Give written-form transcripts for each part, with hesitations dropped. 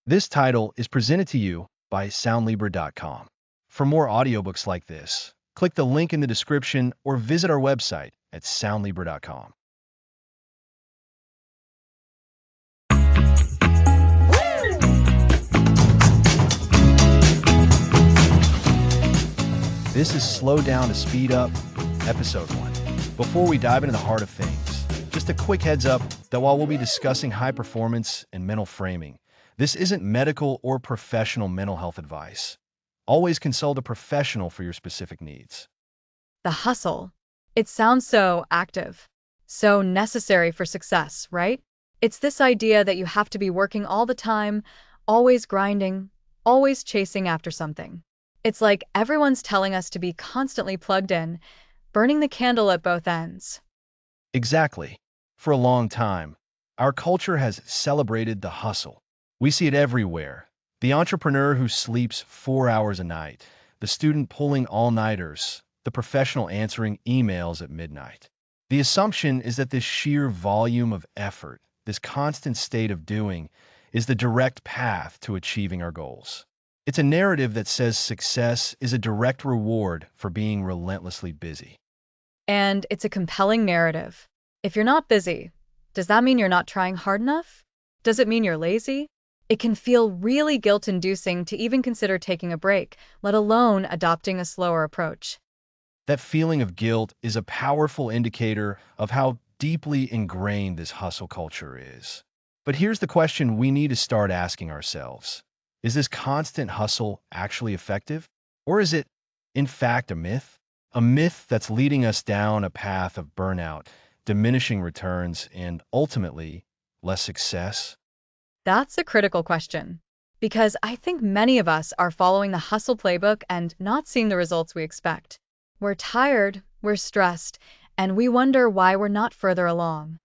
This title is presented to you by Soundlibra.com. For more audiobooks like this, click the link in the description or visit our website at Soundlibra.com. This is Slow Down to Speed Up, Episode 1. Before we dive into the heart of things, just a quick heads up that while we'll be discussing high performance and mental framing, this isn't medical or professional mental health advice. Always consult a professional for your specific needs. The hustle. It sounds so active, so necessary for success, right? It's this idea that you have to be working all the time, always grinding, always chasing after something. It's like everyone's telling us to be constantly plugged in, burning the candle at both ends. Exactly. For a long time, our culture has celebrated the hustle. We see it everywhere. The entrepreneur who sleeps 4 hours a night, the student pulling all-nighters, the professional answering emails at midnight. The assumption is that this sheer volume of effort, this constant state of doing, is the direct path to achieving our goals. It's a narrative that says success is a direct reward for being relentlessly busy. And it's a compelling narrative. If you're not busy, does that mean you're not trying hard enough? Does it mean you're lazy? It can feel really guilt-inducing to even consider taking a break, let alone adopting a slower approach. That feeling of guilt is a powerful indicator of how deeply ingrained this hustle culture is. But here's the question we need to start asking ourselves. Is this constant hustle actually effective? Or is it, in fact, a myth? A myth that's leading us down a path of burnout, diminishing returns, and ultimately, less success? That's a critical question, because I think many of us are following the hustle playbook and not seeing the results we expect. We're tired, we're stressed, and we wonder why we're not further along.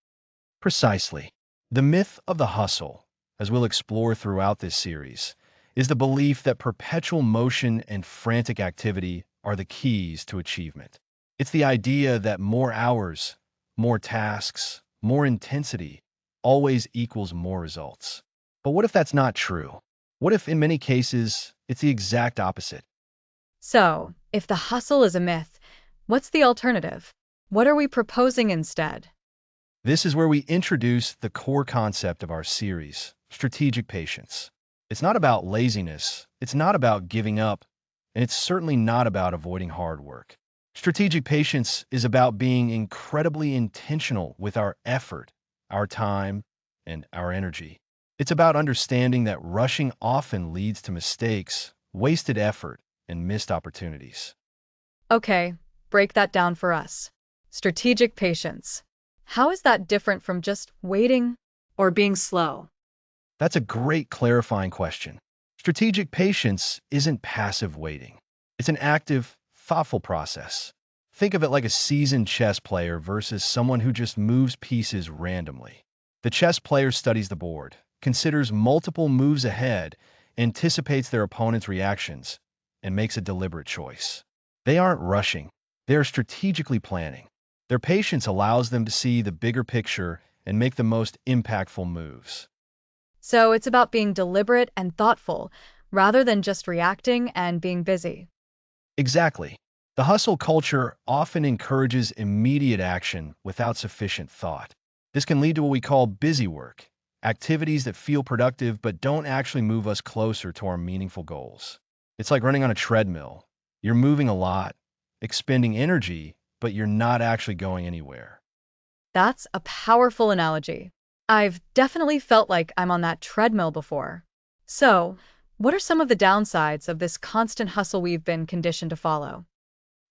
Precisely. The myth of the hustle, as we'll explore throughout this series, is the belief that perpetual motion and frantic activity are the keys to achievement. It's the idea that more hours, more tasks, more intensity always equals more results. But what if that's not true? What if, in many cases, it's the exact opposite? So, if the hustle is a myth, what's the alternative? What are we proposing instead? This is where we introduce the core concept of our series, strategic patience. It's not about laziness, it's not about giving up, and it's certainly not about avoiding hard work. Strategic patience is about being incredibly intentional with our effort, our time, and our energy. It's about understanding that rushing often leads to mistakes, wasted effort, and missed opportunities. Okay, break that down for us. Strategic patience. How is that different from just waiting or being slow? That's a great clarifying question. Strategic patience isn't passive waiting. It's an active, thoughtful process. Think of it like a seasoned chess player versus someone who just moves pieces randomly. The chess player studies the board, considers multiple moves ahead, anticipates their opponent's reactions, and makes a deliberate choice. They aren't rushing. They are strategically planning. Their patience allows them to see the bigger picture and make the most impactful moves. So it's about being deliberate and thoughtful rather than just reacting and being busy. Exactly. The hustle culture often encourages immediate action without sufficient thought. This can lead to what we call busy work, activities that feel productive but don't actually move us closer to our meaningful goals. It's like running on a treadmill. You're moving a lot, expending energy, but you're not actually going anywhere. That's a powerful analogy. I've definitely felt like I'm on that treadmill before. So, what are some of the downsides of this constant hustle we've been conditioned to follow?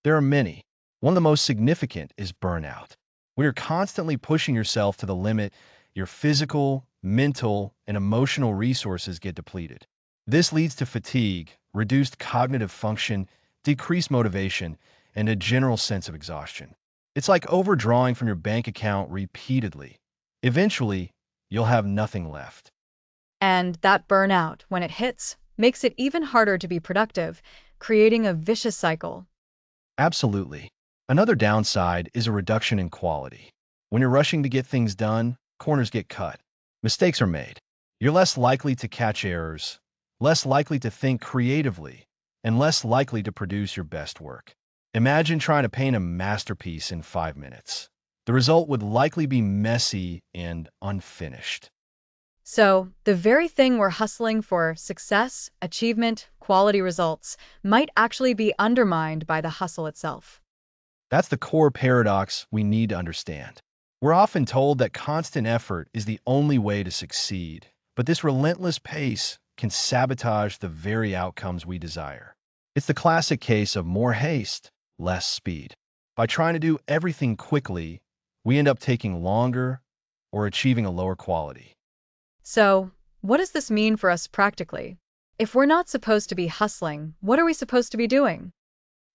There are many. One of the most significant is burnout. When you're constantly pushing yourself to the limit, your physical, mental, and emotional resources get depleted. This leads to fatigue, reduced cognitive function, decreased motivation, and a general sense of exhaustion. It's like overdrawing from your bank account repeatedly. Eventually, you'll have nothing left. And that burnout, when it hits, makes it even harder to be productive, creating a vicious cycle. Absolutely. Another downside is a reduction in quality. When you're rushing to get things done, corners get cut. Mistakes are made. You're less likely to catch errors, less likely to think creatively, and less likely to produce your best work. Imagine trying to paint a masterpiece in 5 minutes. The result would likely be messy and unfinished. So, the very thing we're hustling for, success, achievement, quality results, might actually be undermined by the hustle itself. That's the core paradox we need to understand. We're often told that constant effort is the only way to succeed, but this relentless pace can sabotage the very outcomes we desire. It's the classic case of more haste, less speed. By trying to do everything quickly, we end up taking longer or achieving a lower quality. So, what does this mean for us practically? If we're not supposed to be hustling, what are we supposed to be doing?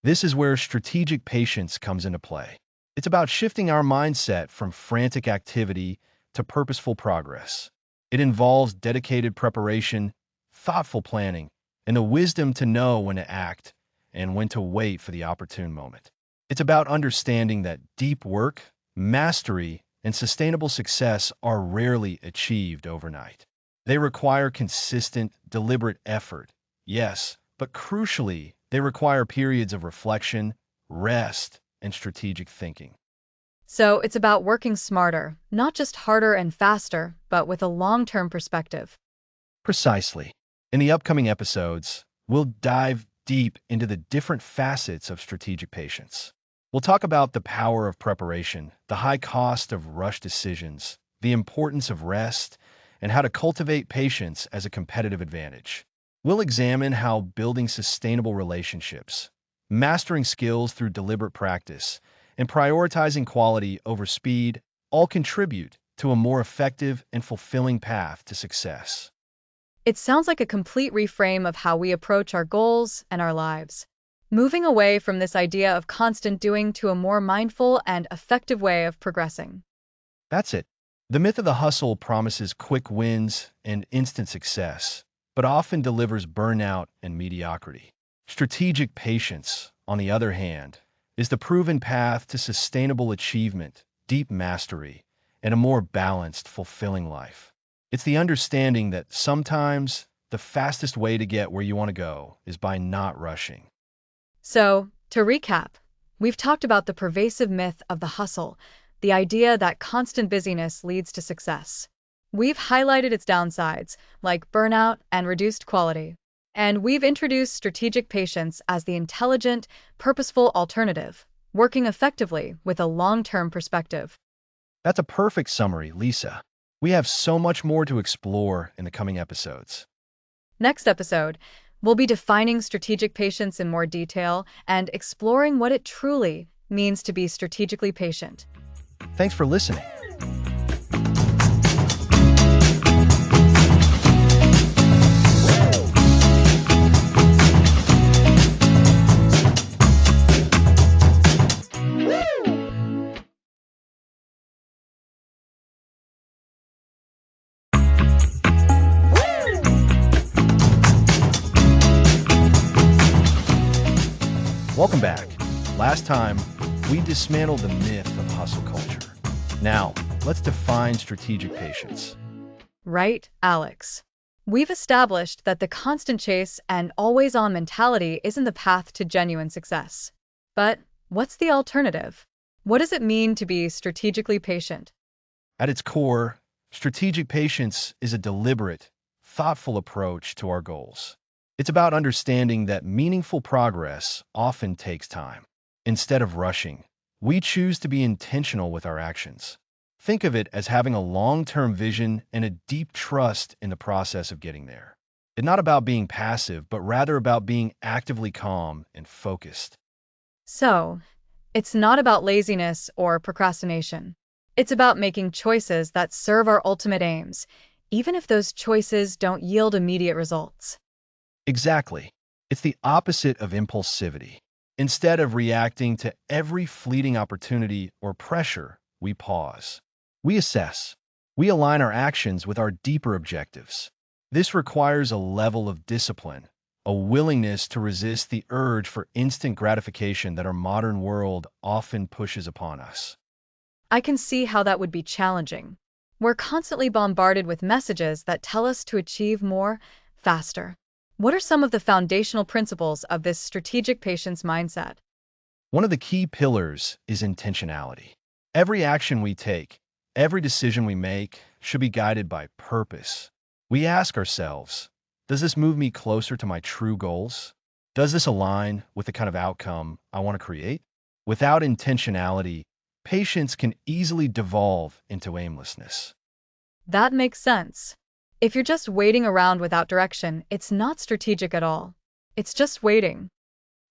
This is where strategic patience comes into play. It's about shifting our mindset from frantic activity to purposeful progress. It involves dedicated preparation, thoughtful planning, and the wisdom to know when to act and when to wait for the opportune moment. It's about understanding that deep work, mastery, and sustainable success are rarely achieved overnight. They require consistent, deliberate effort, yes, but crucially, they require periods of reflection, rest, and strategic thinking. So, it's about working smarter, not just harder and faster, but with a long-term perspective. Precisely. In the upcoming episodes, we'll dive deep into the different facets of strategic patience. We'll talk about the power of preparation, the high cost of rush decisions, the importance of rest, and how to cultivate patience as a competitive advantage. We'll examine how building sustainable relationships, mastering skills through deliberate practice, and prioritizing quality over speed all contribute to a more effective and fulfilling path to success. It sounds like a complete reframe of how we approach our goals and our lives, moving away from this idea of constant doing to a more mindful and effective way of progressing. That's it. The myth of the hustle promises quick wins and instant success, but often delivers burnout and mediocrity. Strategic patience, on the other hand, is the proven path to sustainable achievement, deep mastery, and a more balanced, fulfilling life. It's the understanding that sometimes the fastest way to get where you want to go is by not rushing. So, to recap, we've talked about the pervasive myth of the hustle, the idea that constant busyness leads to success. We've highlighted its downsides, like burnout and reduced quality. And we've introduced strategic patience as the intelligent, purposeful alternative, working effectively with a long-term perspective. That's a perfect summary, Lisa. We have so much more to explore in the coming episodes. Next episode, we'll be defining strategic patience in more detail and exploring what it truly means to be strategically patient. Thanks for listening. Welcome back. Last time, we dismantled the myth of hustle culture. Now, let's define strategic patience. Right, Alex? We've established that the constant chase and always-on mentality isn't the path to genuine success. But what's the alternative? What does it mean to be strategically patient? At its core, strategic patience is a deliberate, thoughtful approach to our goals. It's about understanding that meaningful progress often takes time. Instead of rushing, we choose to be intentional with our actions. Think of it as having a long-term vision and a deep trust in the process of getting there. It's not about being passive, but rather about being actively calm and focused. So, it's not about laziness or procrastination. It's about making choices that serve our ultimate aims, even if those choices don't yield immediate results. Exactly. It's the opposite of impulsivity. Instead of reacting to every fleeting opportunity or pressure, we pause. We assess. We align our actions with our deeper objectives. This requires a level of discipline, a willingness to resist the urge for instant gratification that our modern world often pushes upon us. I can see how that would be challenging. We're constantly bombarded with messages that tell us to achieve more, faster. What are some of the foundational principles of this strategic patience mindset? One of the key pillars is intentionality. Every action we take, every decision we make should be guided by purpose. We ask ourselves, does this move me closer to my true goals? Does this align with the kind of outcome I want to create? Without intentionality, patience can easily devolve into aimlessness. That makes sense. If you're just waiting around without direction, it's not strategic at all. It's just waiting.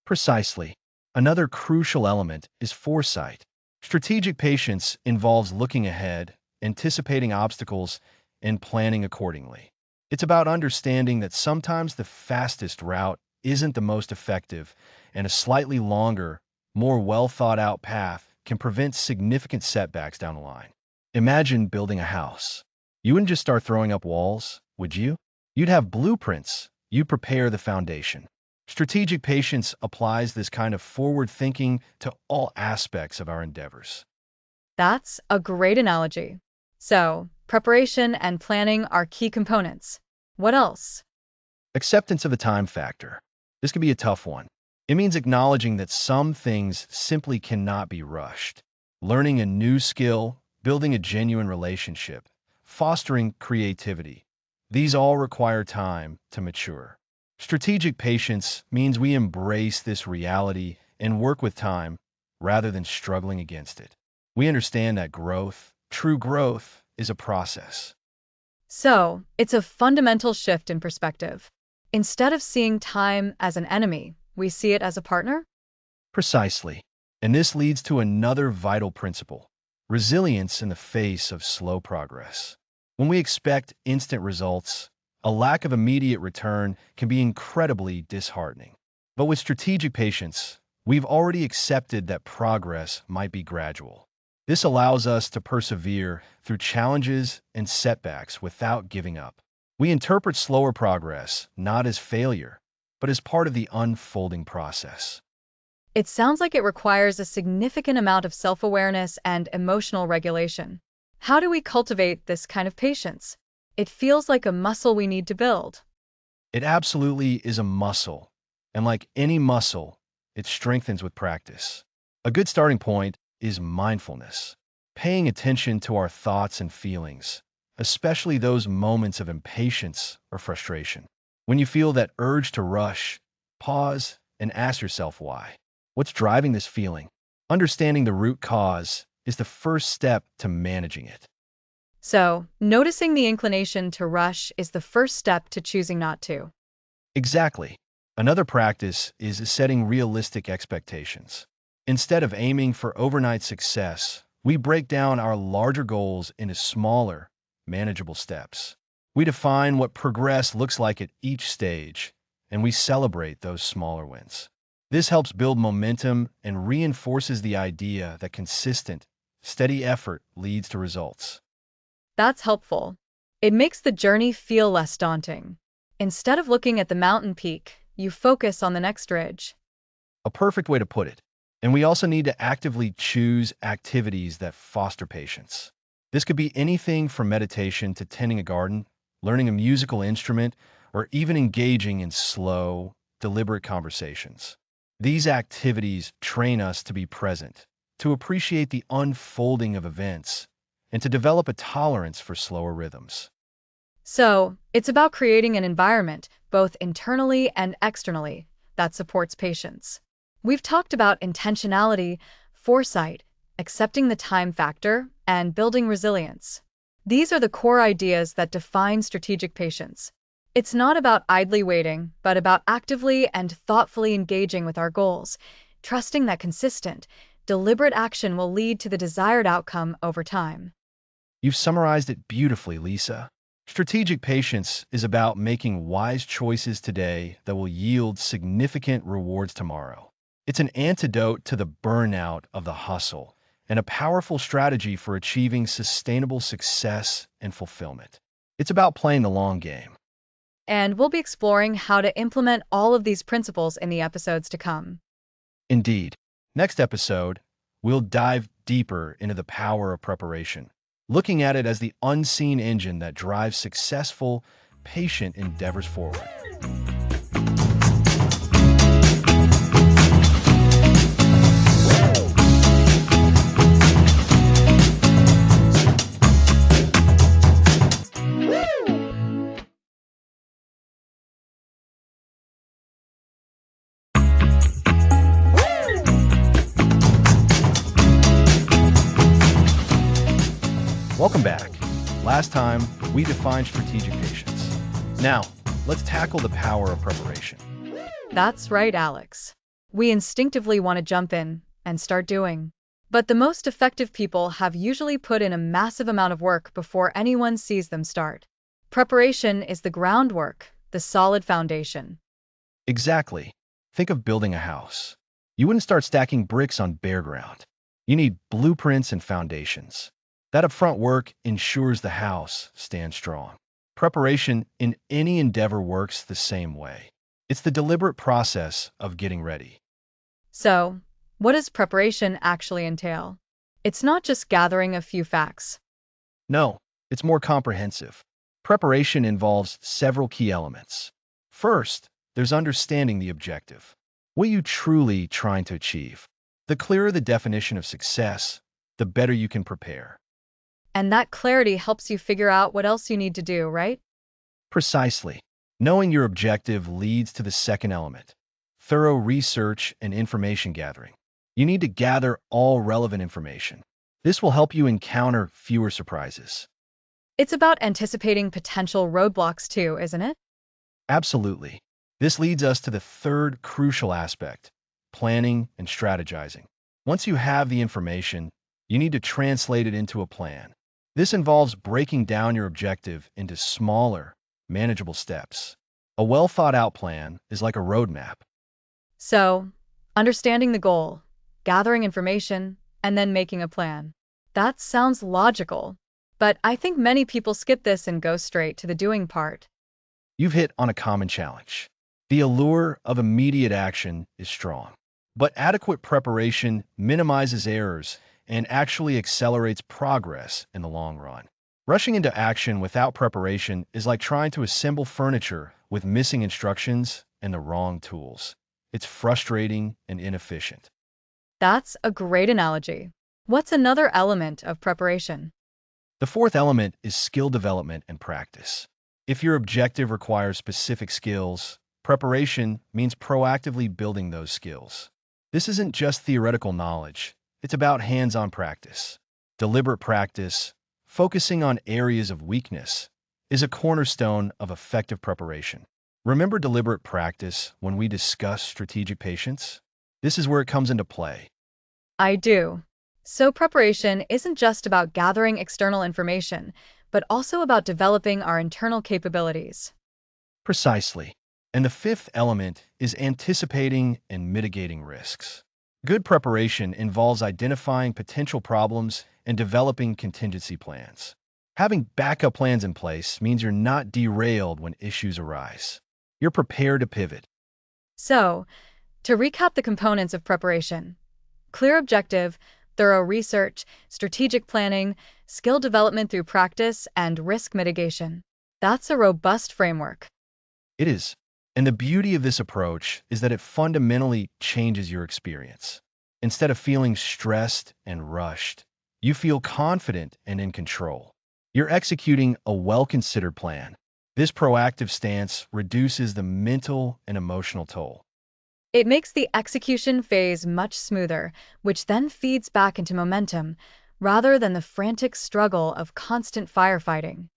Precisely. Another crucial element is foresight. Strategic patience involves looking ahead, anticipating obstacles, and planning accordingly. It's about understanding that sometimes the fastest route isn't the most effective, and a slightly longer, more well thought out path can prevent significant setbacks down the line. Imagine building a house. You wouldn't just start throwing up walls, would you? You'd have blueprints. You'd prepare the foundation. Strategic patience applies this kind of forward thinking to all aspects of our endeavors. That's a great analogy. So, preparation and planning are key components. What else? Acceptance of the time factor. This can be a tough one. It means acknowledging that some things simply cannot be rushed. Learning a new skill, building a genuine relationship, fostering creativity. These all require time to mature. Strategic patience means we embrace this reality and work with time rather than struggling against it. We understand that growth, true growth, is a process. So, it's a fundamental shift in perspective. Instead of seeing time as an enemy, we see it as a partner? Precisely. And this leads to another vital principle: resilience in the face of slow progress. When we expect instant results, a lack of immediate return can be incredibly disheartening. But with strategic patience, we've already accepted that progress might be gradual. This allows us to persevere through challenges and setbacks without giving up. We interpret slower progress not as failure, but as part of the unfolding process. It sounds like it requires a significant amount of self-awareness and emotional regulation. How do we cultivate this kind of patience? It feels like a muscle we need to build. It absolutely is a muscle, and like any muscle, it strengthens with practice. A good starting point is mindfulness, paying attention to our thoughts and feelings, especially those moments of impatience or frustration. When you feel that urge to rush, pause and ask yourself why. What's driving this feeling? Understanding the root cause is the first step to managing it. So, noticing the inclination to rush is the first step to choosing not to. Exactly. Another practice is setting realistic expectations. Instead of aiming for overnight success, we break down our larger goals into smaller, manageable steps. We define what progress looks like at each stage, and we celebrate those smaller wins. This helps build momentum and reinforces the idea that consistent, steady effort leads to results. That's helpful. It makes the journey feel less daunting. Instead of looking at the mountain peak, you focus on the next ridge. A perfect way to put it. And we also need to actively choose activities that foster patience. This could be anything from meditation to tending a garden, learning a musical instrument, or even engaging in slow, deliberate conversations. These activities train us to be present, to appreciate the unfolding of events, and to develop a tolerance for slower rhythms. So, it's about creating an environment, both internally and externally, that supports patience. We've talked about intentionality, foresight, accepting the time factor, and building resilience. These are the core ideas that define strategic patience. It's not about idly waiting, but about actively and thoughtfully engaging with our goals, trusting that consistent, deliberate action will lead to the desired outcome over time. You've summarized it beautifully, Lisa. Strategic patience is about making wise choices today that will yield significant rewards tomorrow. It's an antidote to the burnout of the hustle and a powerful strategy for achieving sustainable success and fulfillment. It's about playing the long game. And we'll be exploring how to implement all of these principles in the episodes to come. Indeed. Next episode, we'll dive deeper into the power of preparation, looking at it as the unseen engine that drives successful, patient endeavors forward. Welcome back. Last time, we defined strategic patience. Now, let's tackle the power of preparation. That's right, Alex. We instinctively want to jump in and start doing. But the most effective people have usually put in a massive amount of work before anyone sees them start. Preparation is the groundwork, the solid foundation. Exactly. Think of building a house. You wouldn't start stacking bricks on bare ground. You need blueprints and foundations. That upfront work ensures the house stands strong. Preparation in any endeavor works the same way. It's the deliberate process of getting ready. So, what does preparation actually entail? It's not just gathering a few facts. No, it's more comprehensive. Preparation involves several key elements. First, there's understanding the objective. What are you truly trying to achieve? The clearer the definition of success, the better you can prepare. And that clarity helps you figure out what else you need to do, right? Precisely. Knowing your objective leads to the second element, thorough research and information gathering. You need to gather all relevant information. This will help you encounter fewer surprises. It's about anticipating potential roadblocks too, isn't it? Absolutely. This leads us to the third crucial aspect, planning and strategizing. Once you have the information, you need to translate it into a plan. This involves breaking down your objective into smaller, manageable steps. A well-thought-out plan is like a roadmap. So, understanding the goal, gathering information, and then making a plan. That sounds logical. But I think many people skip this and go straight to the doing part. You've hit on a common challenge. The allure of immediate action is strong, but adequate preparation minimizes errors and actually accelerates progress in the long run. Rushing into action without preparation is like trying to assemble furniture with missing instructions and the wrong tools. It's frustrating and inefficient. That's a great analogy. What's another element of preparation? The fourth element is skill development and practice. If your objective requires specific skills, preparation means proactively building those skills. This isn't just theoretical knowledge, it's about hands-on practice. Deliberate practice, focusing on areas of weakness, is a cornerstone of effective preparation. Remember deliberate practice when we discuss strategic patience? This is where it comes into play. I do. So, preparation isn't just about gathering external information, but also about developing our internal capabilities. Precisely. And the fifth element is anticipating and mitigating risks. Good preparation involves identifying potential problems and developing contingency plans. Having backup plans in place means you're not derailed when issues arise. You're prepared to pivot. So, to recap the components of preparation: clear objective, thorough research, strategic planning, skill development through practice, and risk mitigation. That's a robust framework. It is. And the beauty of this approach is that it fundamentally changes your experience. Instead of feeling stressed and rushed, you feel confident and in control. You're executing a well-considered plan. This proactive stance reduces the mental and emotional toll. It makes the execution phase much smoother, which then feeds back into momentum, rather than the frantic struggle of constant firefighting.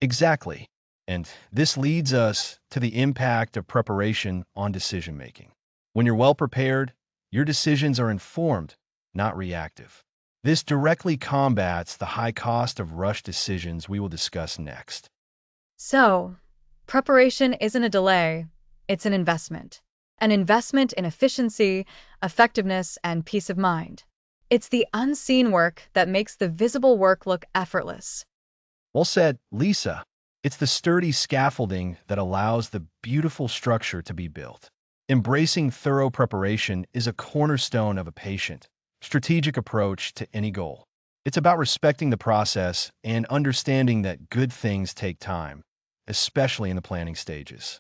Exactly. And this leads us to the impact of preparation on decision-making. When you're well prepared, your decisions are informed, not reactive. This directly combats the high cost of rushed decisions we will discuss next. So, preparation isn't a delay, it's an investment. An investment in efficiency, effectiveness, and peace of mind. It's the unseen work that makes the visible work look effortless. Well said, Lisa. It's the sturdy scaffolding that allows the beautiful structure to be built. Embracing thorough preparation is a cornerstone of a patient, strategic approach to any goal. It's about respecting the process and understanding that good things take time, especially in the planning stages.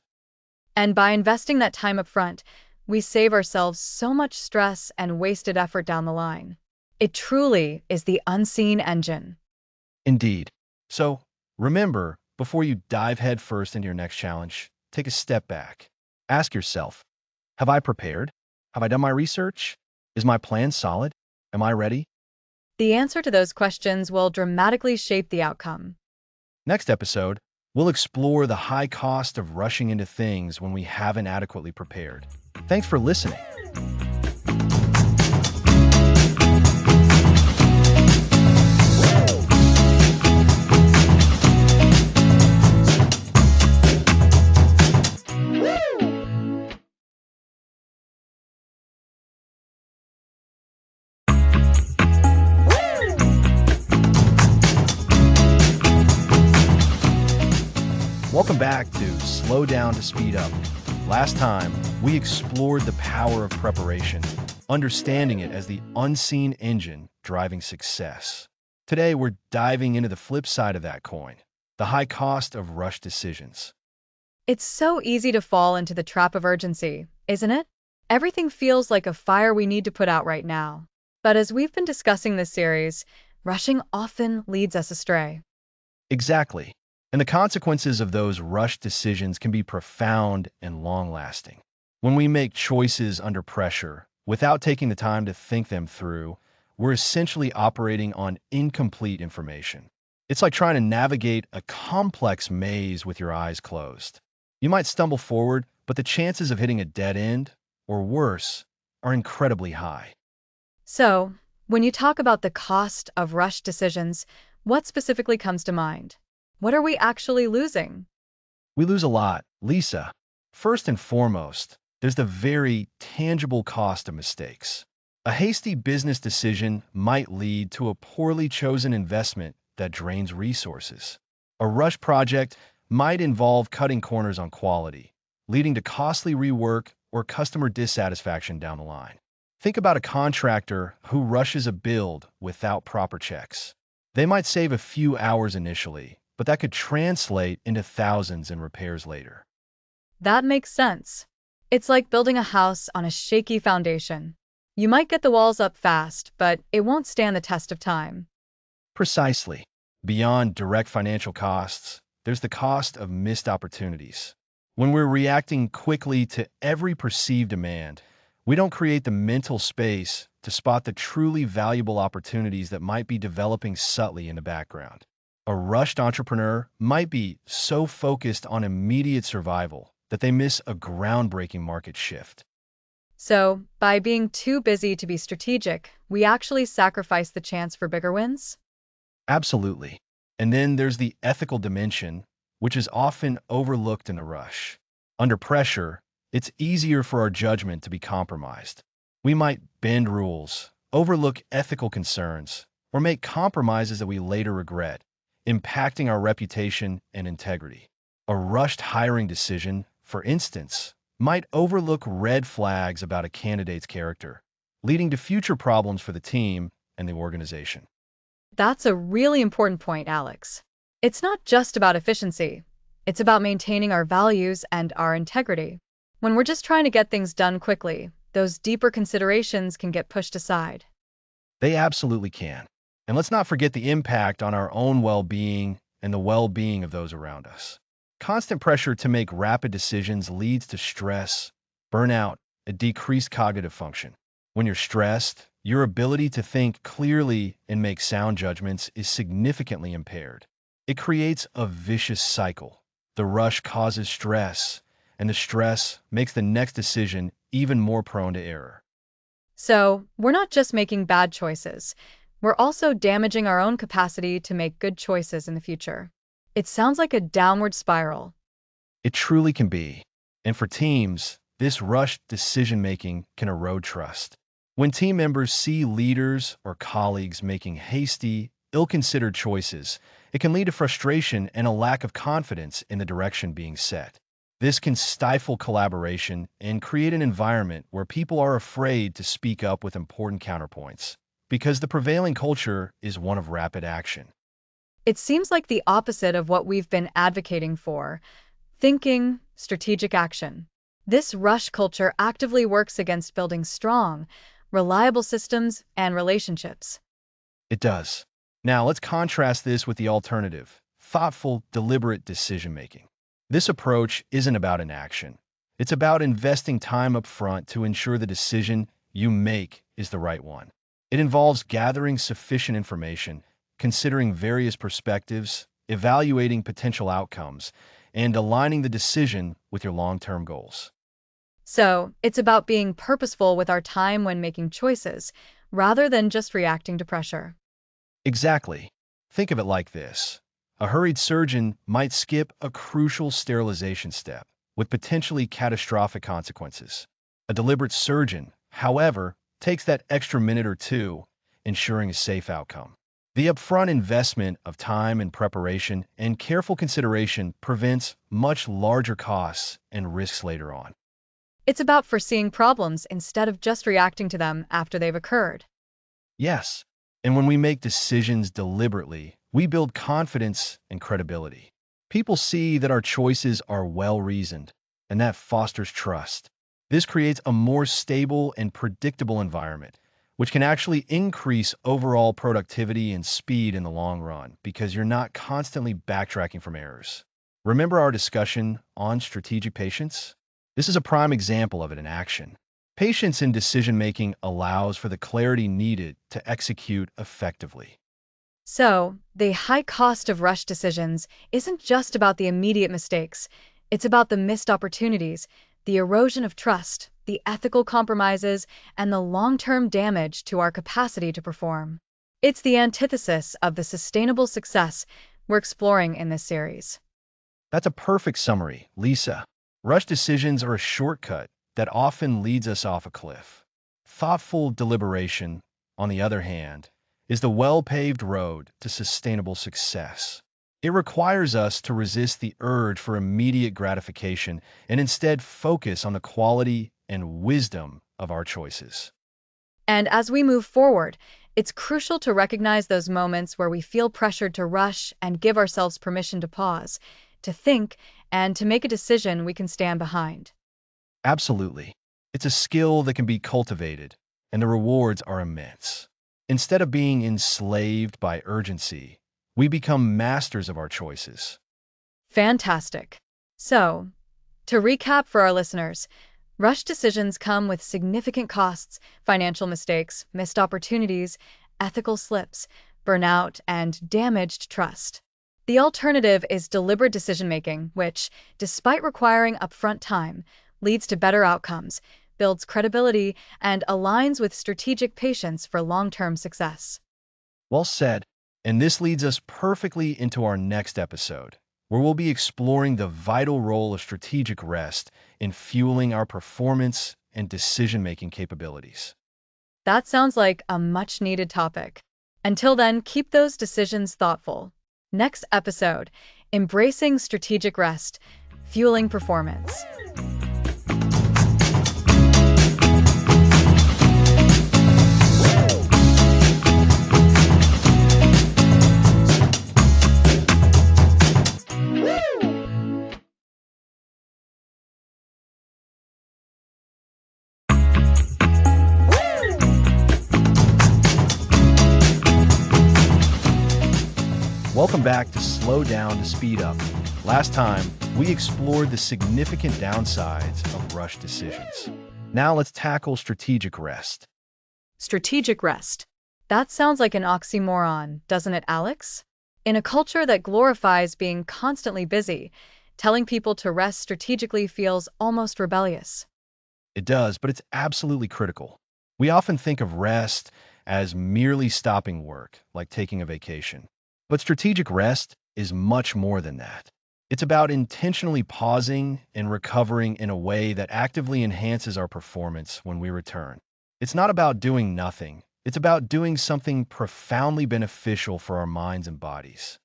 And by investing that time up front, we save ourselves so much stress and wasted effort down the line. It truly is the unseen engine. Indeed. So remember, before you dive headfirst into your next challenge, take a step back. Ask yourself, have I prepared? Have I done my research? Is my plan solid? Am I ready? The answer to those questions will dramatically shape the outcome. Next episode, we'll explore the high cost of rushing into things when we haven't adequately prepared. Thanks for listening. Welcome back to Slow Down to Speed Up. Last time, we explored the power of preparation, understanding it as the unseen engine driving success. Today, we're diving into the flip side of that coin, the high cost of rushed decisions. It's so easy to fall into the trap of urgency, isn't it? Everything feels like a fire we need to put out right now. But as we've been discussing this series, rushing often leads us astray. Exactly. And the consequences of those rushed decisions can be profound and long-lasting. When we make choices under pressure, without taking the time to think them through, we're essentially operating on incomplete information. It's like trying to navigate a complex maze with your eyes closed. You might stumble forward, but the chances of hitting a dead end, or worse, are incredibly high. So, when you talk about the cost of rushed decisions, what specifically comes to mind? What are we actually losing? We lose a lot, Lisa. First and foremost, there's the very tangible cost of mistakes. A hasty business decision might lead to a poorly chosen investment that drains resources. A rush project might involve cutting corners on quality, leading to costly rework or customer dissatisfaction down the line. Think about a contractor who rushes a build without proper checks. They might save a few hours initially, but that could translate into thousands in repairs later. That makes sense. It's like building a house on a shaky foundation. You might get the walls up fast, but it won't stand the test of time. Precisely. Beyond direct financial costs, there's the cost of missed opportunities. When we're reacting quickly to every perceived demand, we don't create the mental space to spot the truly valuable opportunities that might be developing subtly in the background. A rushed entrepreneur might be so focused on immediate survival that they miss a groundbreaking market shift. So, by being too busy to be strategic, we actually sacrifice the chance for bigger wins? Absolutely. And then there's the ethical dimension, which is often overlooked in a rush. Under pressure, it's easier for our judgment to be compromised. We might bend rules, overlook ethical concerns, or make compromises that we later regret, impacting our reputation and integrity. A rushed hiring decision, for instance, might overlook red flags about a candidate's character, leading to future problems for the team and the organization. That's a really important point, Alex. It's not just about efficiency. It's about maintaining our values and our integrity. When we're just trying to get things done quickly, those deeper considerations can get pushed aside. They absolutely can. And let's not forget the impact on our own well-being and the well-being of those around us. Constant pressure to make rapid decisions leads to stress, burnout, and decreased cognitive function. When you're stressed, your ability to think clearly and make sound judgments is significantly impaired. It creates a vicious cycle. The rush causes stress, and the stress makes the next decision even more prone to error. So, we're not just making bad choices, we're also damaging our own capacity to make good choices in the future. It sounds like a downward spiral. It truly can be. And for teams, this rushed decision-making can erode trust. When team members see leaders or colleagues making hasty, ill-considered choices, it can lead to frustration and a lack of confidence in the direction being set. This can stifle collaboration and create an environment where people are afraid to speak up with important counterpoints. because the prevailing culture is one of rapid action. It seems like the opposite of what we've been advocating for thinking, strategic action. This rush culture actively works against building strong, reliable systems and relationships. It does. Now, let's contrast this with the alternative thoughtful, deliberate decision making. This approach isn't about inaction, it's about investing time up front to ensure the decision you make is the right one. It involves gathering sufficient information, considering various perspectives, evaluating potential outcomes, and aligning the decision with your long term goals. So, it's about being purposeful with our time when making choices, rather than just reacting to pressure. Exactly. Think of it like this. A hurried surgeon might skip a crucial sterilization step with potentially catastrophic consequences. A deliberate surgeon, however, takes that extra minute or two, ensuring a safe outcome. The upfront investment of time and preparation and careful consideration prevents much larger costs and risks later on. It's about foreseeing problems instead of just reacting to them after they've occurred. Yes, and when we make decisions deliberately, we build confidence and credibility. People see that our choices are well reasoned, and that fosters trust. This creates a more stable and predictable environment, which can actually increase overall productivity and speed in the long run because you're not constantly backtracking from errors. Remember our discussion on strategic patience? This is a prime example of it in action. Patience in decision making allows for the clarity needed to execute effectively. So, the high cost of rush decisions isn't just about the immediate mistakes, it's about the missed opportunities, the erosion of trust, the ethical compromises, and the long term damage to our capacity to perform. It's the antithesis of the sustainable success we're exploring in this series. That's a perfect summary, Lisa. Rush decisions are a shortcut that often leads us off a cliff. Thoughtful deliberation, on the other hand, is the well-paved road to sustainable success. It requires us to resist the urge for immediate gratification and instead focus on the quality and wisdom of our choices. And as we move forward, it's crucial to recognize those moments where we feel pressured to rush and give ourselves permission to pause, to think, and to make a decision we can stand behind. Absolutely. It's a skill that can be cultivated, and the rewards are immense. Instead of being enslaved by urgency, we become masters of our choices. Fantastic. So, to recap for our listeners, rush decisions come with significant costs, financial mistakes, missed opportunities, ethical slips, burnout, and damaged trust. The alternative is deliberate decision making, which, despite requiring upfront time, leads to better outcomes, builds credibility, and aligns with strategic patience for long term success. Well said. And this leads us perfectly into our next episode, where we'll be exploring the vital role of strategic rest in fueling our performance and decision making capabilities. That sounds like a much needed topic. Until then, keep those decisions thoughtful. Next episode: Embracing Strategic Rest, Fueling Performance. Welcome back to Slow Down to Speed Up. Last time, we explored the significant downsides of rush decisions. Now let's tackle strategic rest. Strategic rest. That sounds like an oxymoron, doesn't it, Alex? In a culture that glorifies being constantly busy, telling people to rest strategically feels almost rebellious. It does, but it's absolutely critical. We often think of rest as merely stopping work, like taking a vacation. But strategic rest is much more than that. It's about intentionally pausing and recovering in a way that actively enhances our performance when we return. It's not about doing nothing. It's about doing something profoundly beneficial for our minds and bodies.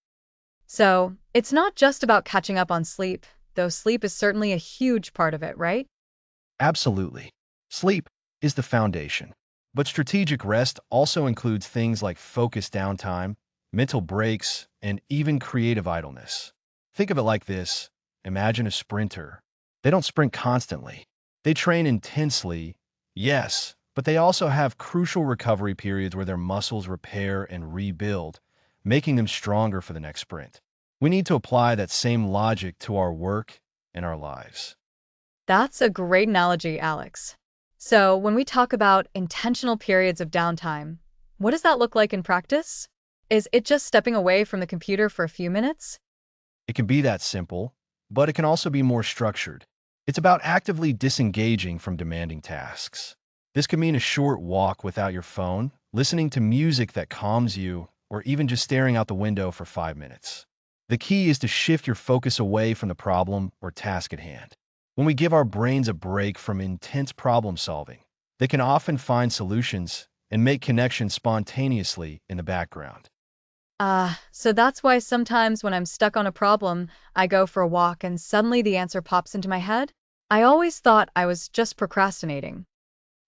So, it's not just about catching up on sleep, though sleep is certainly a huge part of it, right? Absolutely. Sleep is the foundation. But strategic rest also includes things like focused downtime, mental breaks, and even creative idleness. Think of it like this. Imagine a sprinter. They don't sprint constantly. They train intensely, yes, but they also have crucial recovery periods where their muscles repair and rebuild, making them stronger for the next sprint. We need to apply that same logic to our work and our lives. That's a great analogy, Alex. So, when we talk about intentional periods of downtime, what does that look like in practice? Is it just stepping away from the computer for a few minutes? It can be that simple, but it can also be more structured. It's about actively disengaging from demanding tasks. This could mean a short walk without your phone, listening to music that calms you, or even just staring out the window for 5 minutes. The key is to shift your focus away from the problem or task at hand. When we give our brains a break from intense problem solving, they can often find solutions and make connections spontaneously in the background. So that's why sometimes when I'm stuck on a problem, I go for a walk and suddenly the answer pops into my head? I always thought I was just procrastinating.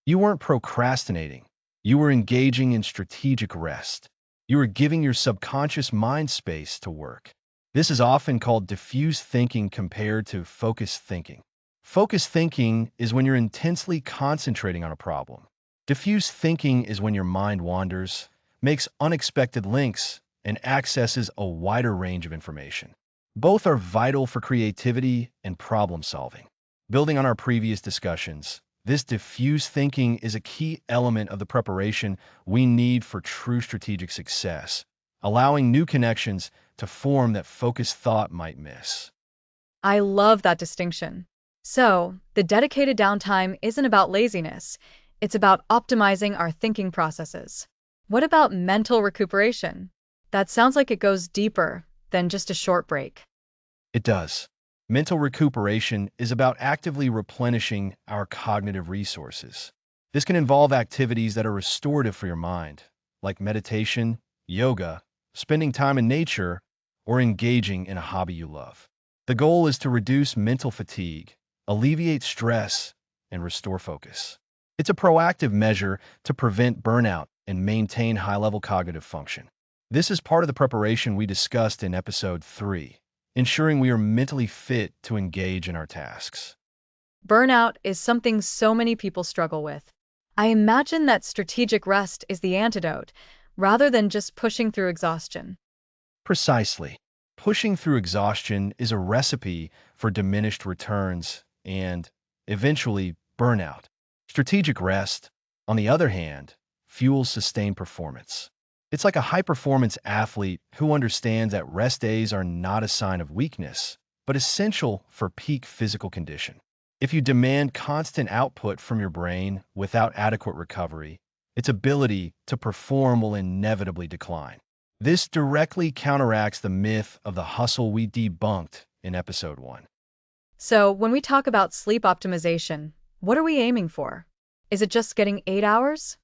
You weren't procrastinating. You were engaging in strategic rest. You were giving your subconscious mind space to work. This is often called diffuse thinking compared to focused thinking. Focused thinking is when you're intensely concentrating on a problem. Diffuse thinking is when your mind wanders, makes unexpected links, and accesses a wider range of information. Both are vital for creativity and problem solving. Building on our previous discussions, this diffuse thinking is a key element of the preparation we need for true strategic success, allowing new connections to form that focused thought might miss. I love that distinction. So, the dedicated downtime isn't about laziness, it's about optimizing our thinking processes. What about mental recuperation? That sounds like it goes deeper than just a short break. It does. Mental recuperation is about actively replenishing our cognitive resources. This can involve activities that are restorative for your mind, like meditation, yoga, spending time in nature, or engaging in a hobby you love. The goal is to reduce mental fatigue, alleviate stress, and restore focus. It's a proactive measure to prevent burnout and maintain high-level cognitive function. This is part of the preparation we discussed in episode 3, ensuring we are mentally fit to engage in our tasks. Burnout is something so many people struggle with. I imagine that strategic rest is the antidote, rather than just pushing through exhaustion. Precisely. Pushing through exhaustion is a recipe for diminished returns and, eventually, burnout. Strategic rest, on the other hand, fuels sustained performance. It's like a high-performance athlete who understands that rest days are not a sign of weakness, but essential for peak physical condition. If you demand constant output from your brain without adequate recovery, its ability to perform will inevitably decline. This directly counteracts the myth of the hustle we debunked in episode 1. So, when we talk about sleep optimization, what are we aiming for? Is it just getting 8 hours?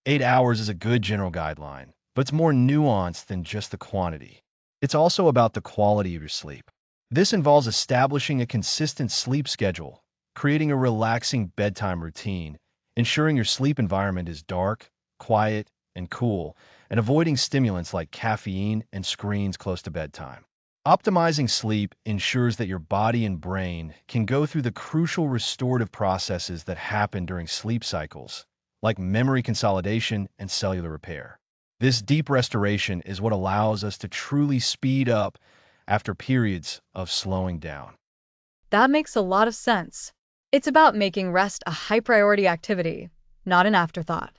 8 hours is a good general guideline, but it's more nuanced than just the quantity. It's also about the quality of your sleep. This involves establishing a consistent sleep schedule, creating a relaxing bedtime routine, ensuring your sleep environment is dark, quiet, and cool, and avoiding stimulants like caffeine and screens close to bedtime. Optimizing sleep ensures that your body and brain can go through the crucial restorative processes that happen during sleep cycles, like memory consolidation and cellular repair. This deep restoration is what allows us to truly speed up after periods of slowing down. That makes a lot of sense. It's about making rest a high priority activity, not an afterthought.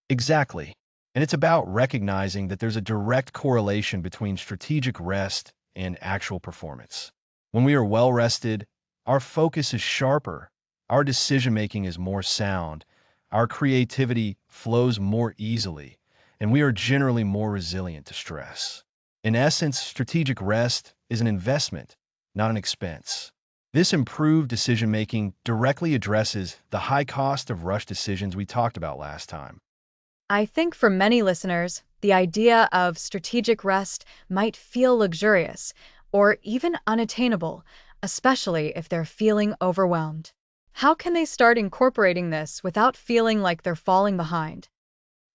Exactly. And it's about recognizing that there's a direct correlation between strategic rest and actual performance. When we are well rested, our focus is sharper, our decision making is more sound, our creativity flows more easily, and we are generally more resilient to stress. In essence, strategic rest is an investment, not an expense. This improved decision making directly addresses the high cost of rush decisions we talked about last time. I think for many listeners, the idea of strategic rest might feel luxurious or even unattainable, especially if they're feeling overwhelmed. How can they start incorporating this without feeling like they're falling behind?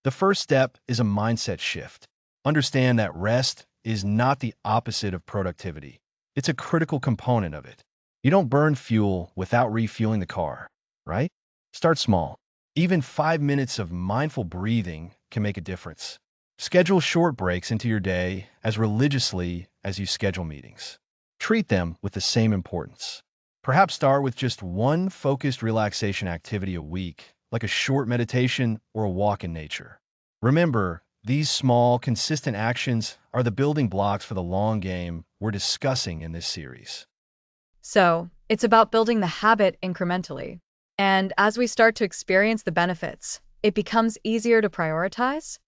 The first step is a mindset shift. Understand that rest is not the opposite of productivity. It's a critical component of it. You don't burn fuel without refueling the car, right? Start small. Even 5 minutes of mindful breathing can make a difference. Schedule short breaks into your day as religiously as you schedule meetings. Treat them with the same importance. Perhaps start with just one focused relaxation activity a week, like a short meditation or a walk in nature. Remember, these small, consistent actions are the building blocks for the long game we're discussing in this series. So, it's about building the habit incrementally. And as we start to experience the benefits, it becomes easier to prioritize?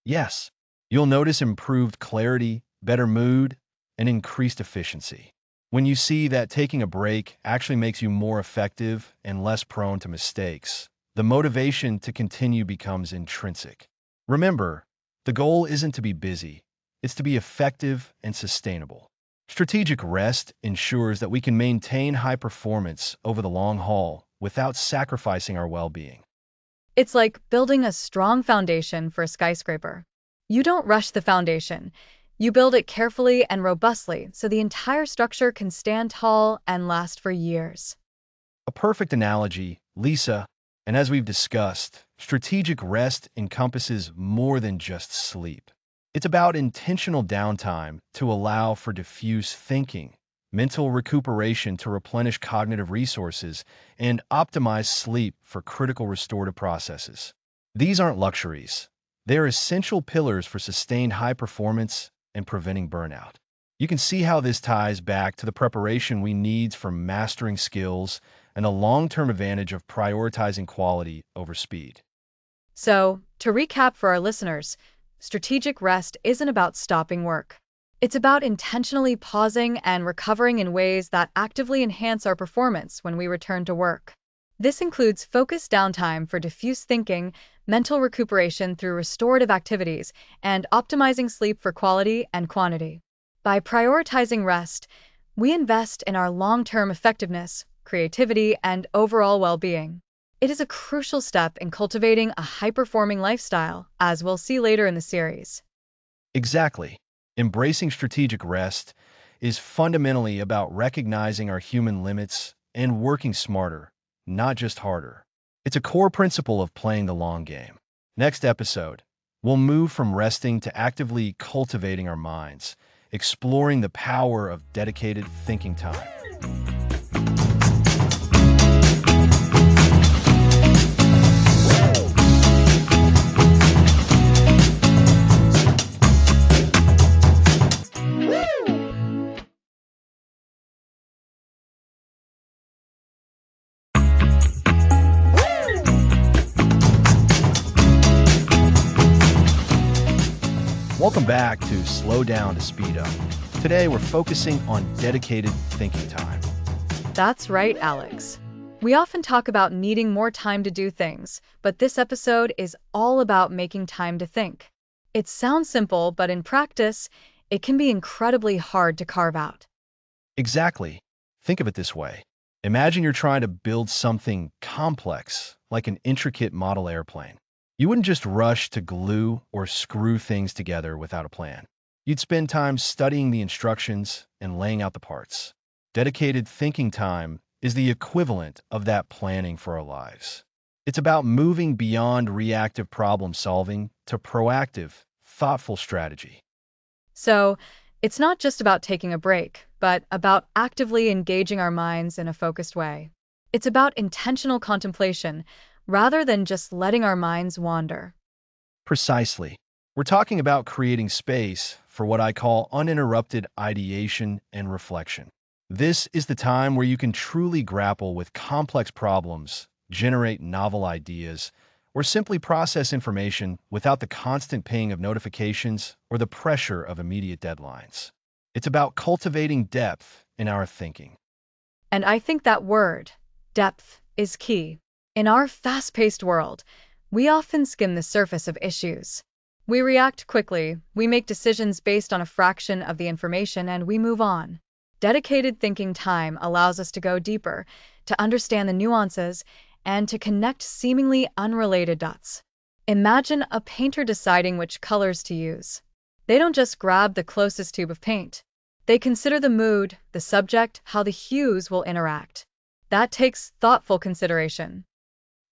Yes, you'll notice improved clarity, better mood, and increased efficiency. When you see that taking a break actually makes you more effective and less prone to mistakes, the motivation to continue becomes intrinsic. Remember, the goal isn't to be busy, it's to be effective and sustainable. Strategic rest ensures that we can maintain high performance over the long haul without sacrificing our well-being. It's like building a strong foundation for a skyscraper. You don't rush the foundation. You build it carefully and robustly so the entire structure can stand tall and last for years. A perfect analogy, Lisa, and as we've discussed, strategic rest encompasses more than just sleep. It's about intentional downtime to allow for diffuse thinking, mental recuperation to replenish cognitive resources, and optimize sleep for critical restorative processes. These aren't luxuries. They're essential pillars for sustained high performance and preventing burnout. You can see how this ties back to the preparation we need for mastering skills and the long-term advantage of prioritizing quality over speed. So, to recap for our listeners, strategic rest isn't about stopping work. It's about intentionally pausing and recovering in ways that actively enhance our performance when we return to work. This includes focused downtime for diffuse thinking, mental recuperation through restorative activities, and optimizing sleep for quality and quantity. By prioritizing rest, we invest in our long-term effectiveness, creativity, and overall well-being. It is a crucial step in cultivating a high-performing lifestyle, as we'll see later in the series. Exactly. Embracing strategic rest is fundamentally about recognizing our human limits and working smarter, not just harder. It's a core principle of playing the long game. Next episode, we'll move from resting to actively cultivating our minds, exploring the power of dedicated thinking time. Welcome back to Slow Down to Speed Up. Today we're focusing on dedicated thinking time. That's right, Alex. We often talk about needing more time to do things, but this episode is all about making time to think. It sounds simple, but in practice, it can be incredibly hard to carve out. Exactly. Think of it this way. Imagine you're trying to build something complex, like an intricate model airplane. You wouldn't just rush to glue or screw things together without a plan. You'd spend time studying the instructions and laying out the parts. Dedicated thinking time is the equivalent of that planning for our lives. It's about moving beyond reactive problem solving to proactive, thoughtful strategy. So, it's not just about taking a break, but about actively engaging our minds in a focused way. It's about intentional contemplation rather than just letting our minds wander. Precisely. We're talking about creating space for what I call uninterrupted ideation and reflection. This is the time where you can truly grapple with complex problems, generate novel ideas, or simply process information without the constant ping of notifications or the pressure of immediate deadlines. It's about cultivating depth in our thinking. And I think that word, depth, is key. In our fast-paced world, we often skim the surface of issues. We react quickly, we make decisions based on a fraction of the information, and we move on. Dedicated thinking time allows us to go deeper, to understand the nuances, and to connect seemingly unrelated dots. Imagine a painter deciding which colors to use. They don't just grab the closest tube of paint. They consider the mood, the subject, how the hues will interact. That takes thoughtful consideration.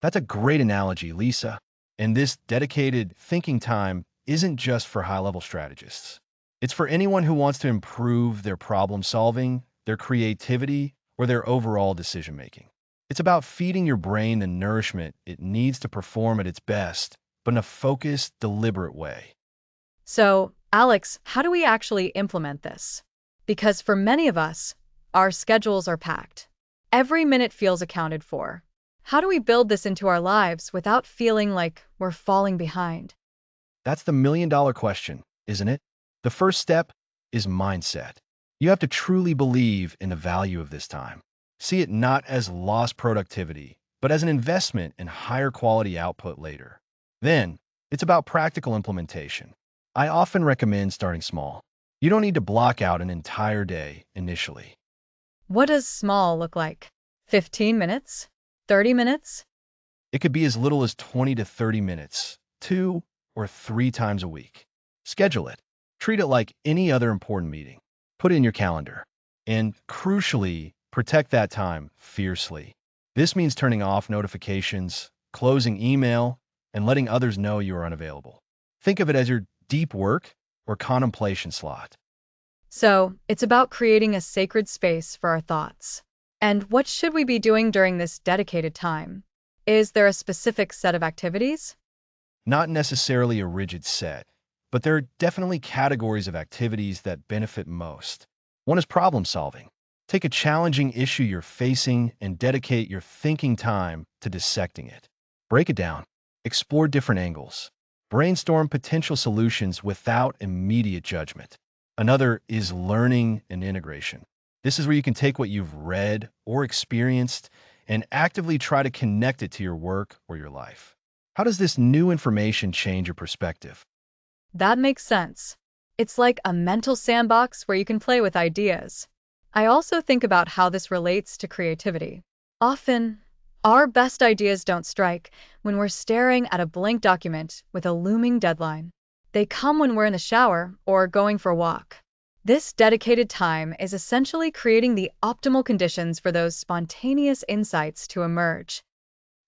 That's a great analogy, Lisa. And this dedicated thinking time isn't just for high-level strategists. It's for anyone who wants to improve their problem solving, their creativity, or their overall decision making. It's about feeding your brain the nourishment it needs to perform at its best, but in a focused, deliberate way. So, Alex, how do we actually implement this? Because for many of us, our schedules are packed. Every minute feels accounted for. How do we build this into our lives without feeling like we're falling behind? That's the million-dollar question, isn't it? The first step is mindset. You have to truly believe in the value of this time. See it not as lost productivity, but as an investment in higher quality output later. Then, it's about practical implementation. I often recommend starting small. You don't need to block out an entire day initially. What does small look like? 15 minutes? 30 minutes? It could be as little as 20 to 30 minutes, 2 or 3 times a week. Schedule it. Treat it like any other important meeting. Put it in your calendar. And crucially, protect that time fiercely. This means turning off notifications, closing email, and letting others know you are unavailable. Think of it as your deep work or contemplation slot. So, it's about creating a sacred space for our thoughts. And what should we be doing during this dedicated time? Is there a specific set of activities? Not necessarily a rigid set, but there are definitely categories of activities that benefit most. One is problem solving. Take a challenging issue you're facing and dedicate your thinking time to dissecting it. Break it down. Explore different angles. Brainstorm potential solutions without immediate judgment. Another is learning and integration. This is where you can take what you've read or experienced and actively try to connect it to your work or your life. How does this new information change your perspective? That makes sense. It's like a mental sandbox where you can play with ideas. I also think about how this relates to creativity. Often, our best ideas don't strike when we're staring at a blank document with a looming deadline. They come when we're in the shower or going for a walk. This dedicated time is essentially creating the optimal conditions for those spontaneous insights to emerge.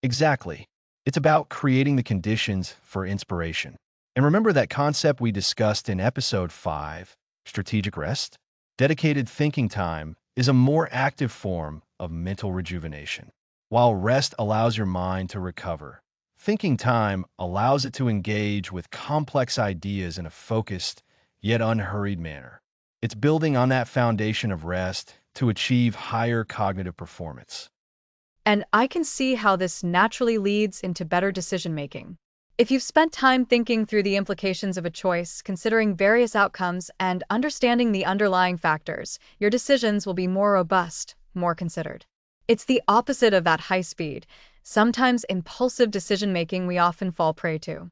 Exactly. It's about creating the conditions for inspiration. And remember that concept we discussed in episode 5, strategic rest? Dedicated thinking time is a more active form of mental rejuvenation. While rest allows your mind to recover, thinking time allows it to engage with complex ideas in a focused, yet unhurried manner. It's building on that foundation of rest to achieve higher cognitive performance. And I can see how this naturally leads into better decision making. If you've spent time thinking through the implications of a choice, considering various outcomes, and understanding the underlying factors, your decisions will be more robust, more considered. It's the opposite of that high speed, sometimes impulsive decision making we often fall prey to.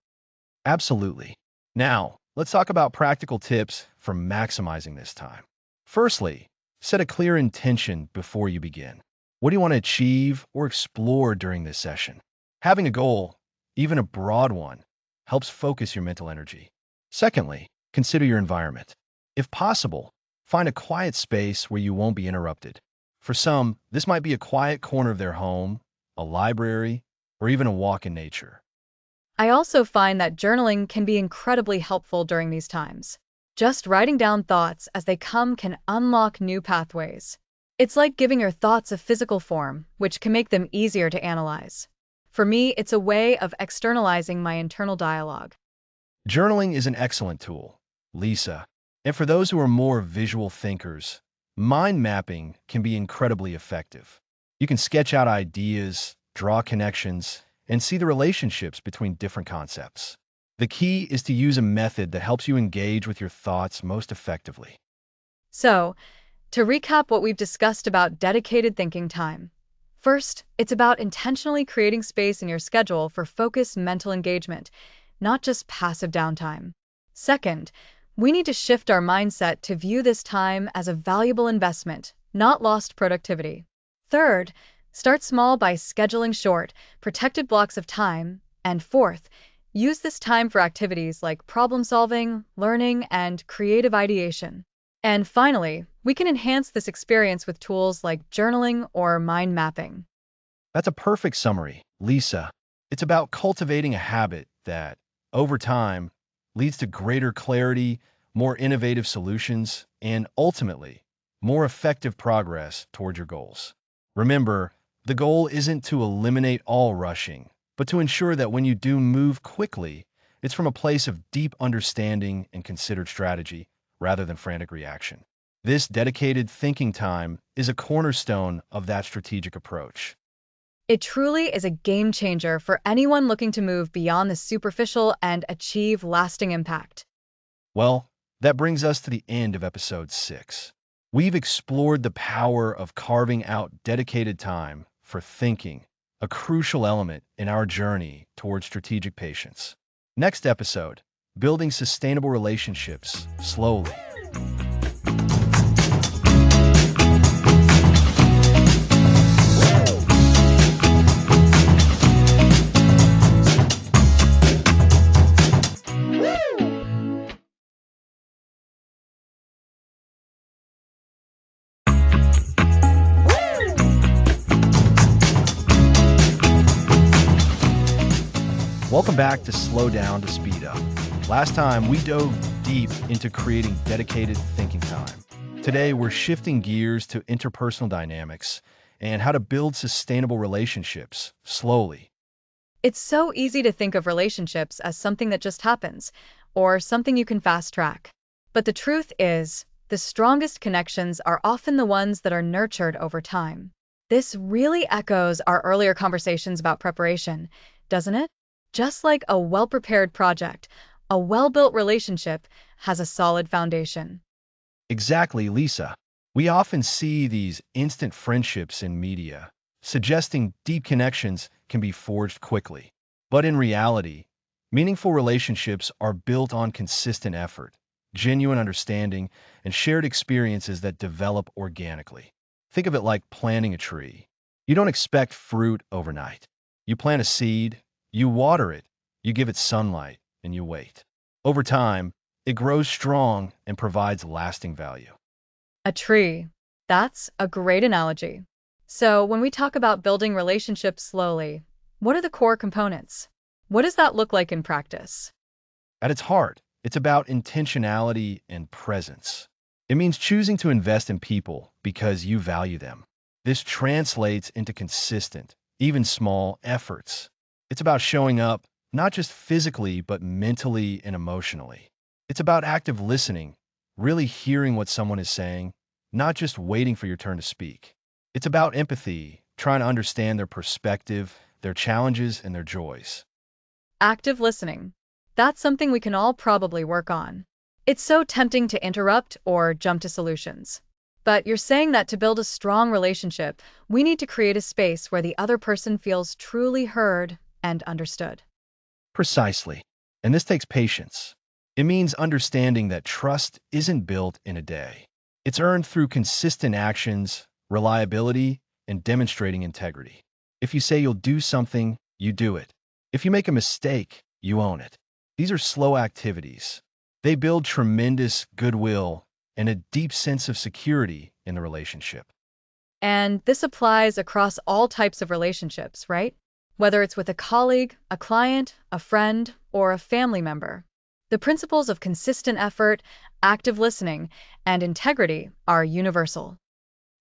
Absolutely. Now, let's talk about practical tips for maximizing this time. Firstly, set a clear intention before you begin. What do you want to achieve or explore during this session? Having a goal, even a broad one, helps focus your mental energy. Secondly, consider your environment. If possible, find a quiet space where you won't be interrupted. For some, this might be a quiet corner of their home, a library, or even a walk in nature. I also find that journaling can be incredibly helpful during these times. Just writing down thoughts as they come can unlock new pathways. It's like giving your thoughts a physical form, which can make them easier to analyze. For me, it's a way of externalizing my internal dialogue. Journaling is an excellent tool, Lisa. And for those who are more visual thinkers, mind mapping can be incredibly effective. You can sketch out ideas, draw connections, and see the relationships between different concepts. The key is to use a method that helps you engage with your thoughts most effectively. So, to recap what we've discussed about dedicated thinking time. First, it's about intentionally creating space in your schedule for focused mental engagement, not just passive downtime. Second, We need to shift our mindset to view this time as a valuable investment, not lost productivity. Third, start small by scheduling short, protected blocks of time. And fourth, use this time for activities like problem solving, learning, and creative ideation. And finally, we can enhance this experience with tools like journaling or mind mapping. That's a perfect summary, Lisa. It's about cultivating a habit that, over time, leads to greater clarity, more innovative solutions, and ultimately, more effective progress toward your goals. Remember, the goal isn't to eliminate all rushing, but to ensure that when you do move quickly, it's from a place of deep understanding and considered strategy rather than frantic reaction. This dedicated thinking time is a cornerstone of that strategic approach. It truly is a game changer for anyone looking to move beyond the superficial and achieve lasting impact. Well, that brings us to the end of episode 6. We've explored the power of carving out dedicated time for thinking, a crucial element in our journey towards strategic patience. Next episode, building sustainable relationships slowly. Welcome back to Slow Down to Speed Up. Last time, we dove deep into creating dedicated thinking time. Today, we're shifting gears to interpersonal dynamics and how to build sustainable relationships slowly. It's so easy to think of relationships as something that just happens, or something you can fast track. But the truth is, the strongest connections are often the ones that are nurtured over time. This really echoes our earlier conversations about preparation, doesn't it? Just like a well-prepared project, a well-built relationship has a solid foundation. Exactly, Lisa. We often see these instant friendships in media, suggesting deep connections can be forged quickly. But in reality, meaningful relationships are built on consistent effort, genuine understanding, and shared experiences that develop organically. Think of it like planting a tree. You don't expect fruit overnight. You plant a seed, you water it, you give it sunlight, and you wait. Over time, it grows strong and provides lasting value. A tree. That's a great analogy. So, when we talk about building relationships slowly, what are the core components? What does that look like in practice? At its heart, it's about intentionality and presence. It means choosing to invest in people because you value them. This translates into consistent, even small efforts. It's about showing up, not just physically, but mentally and emotionally. It's about active listening, really hearing what someone is saying, not just waiting for your turn to speak. It's about empathy, trying to understand their perspective, their challenges, and their joys. Active listening. That's something we can all probably work on. It's so tempting to interrupt or jump to solutions. But you're saying that to build a strong relationship, we need to create a space where the other person feels truly heard and understood. Precisely. And this takes patience. It means understanding that trust isn't built in a day. It's earned through consistent actions, reliability, and demonstrating integrity. If you say you'll do something, you do it. If you make a mistake, you own it. These are slow activities. They build tremendous goodwill and a deep sense of security in the relationship. And this applies across all types of relationships, right? Whether it's with a colleague, a client, a friend, or a family member. The principles of consistent effort, active listening, and integrity are universal.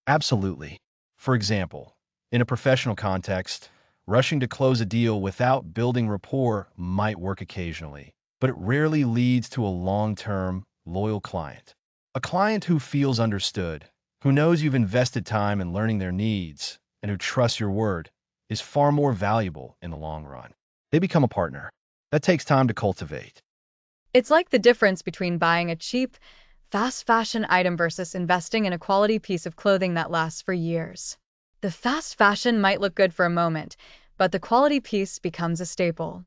Absolutely. For example, in a professional context, rushing to close a deal without building rapport might work occasionally, but it rarely leads to a long-term, loyal client. A client who feels understood, who knows you've invested time in learning their needs, and who trusts your word, is far more valuable in the long run. They become a partner. That takes time to cultivate. It's like the difference between buying a cheap, fast fashion item versus investing in a quality piece of clothing that lasts for years. The fast fashion might look good for a moment, but the quality piece becomes a staple.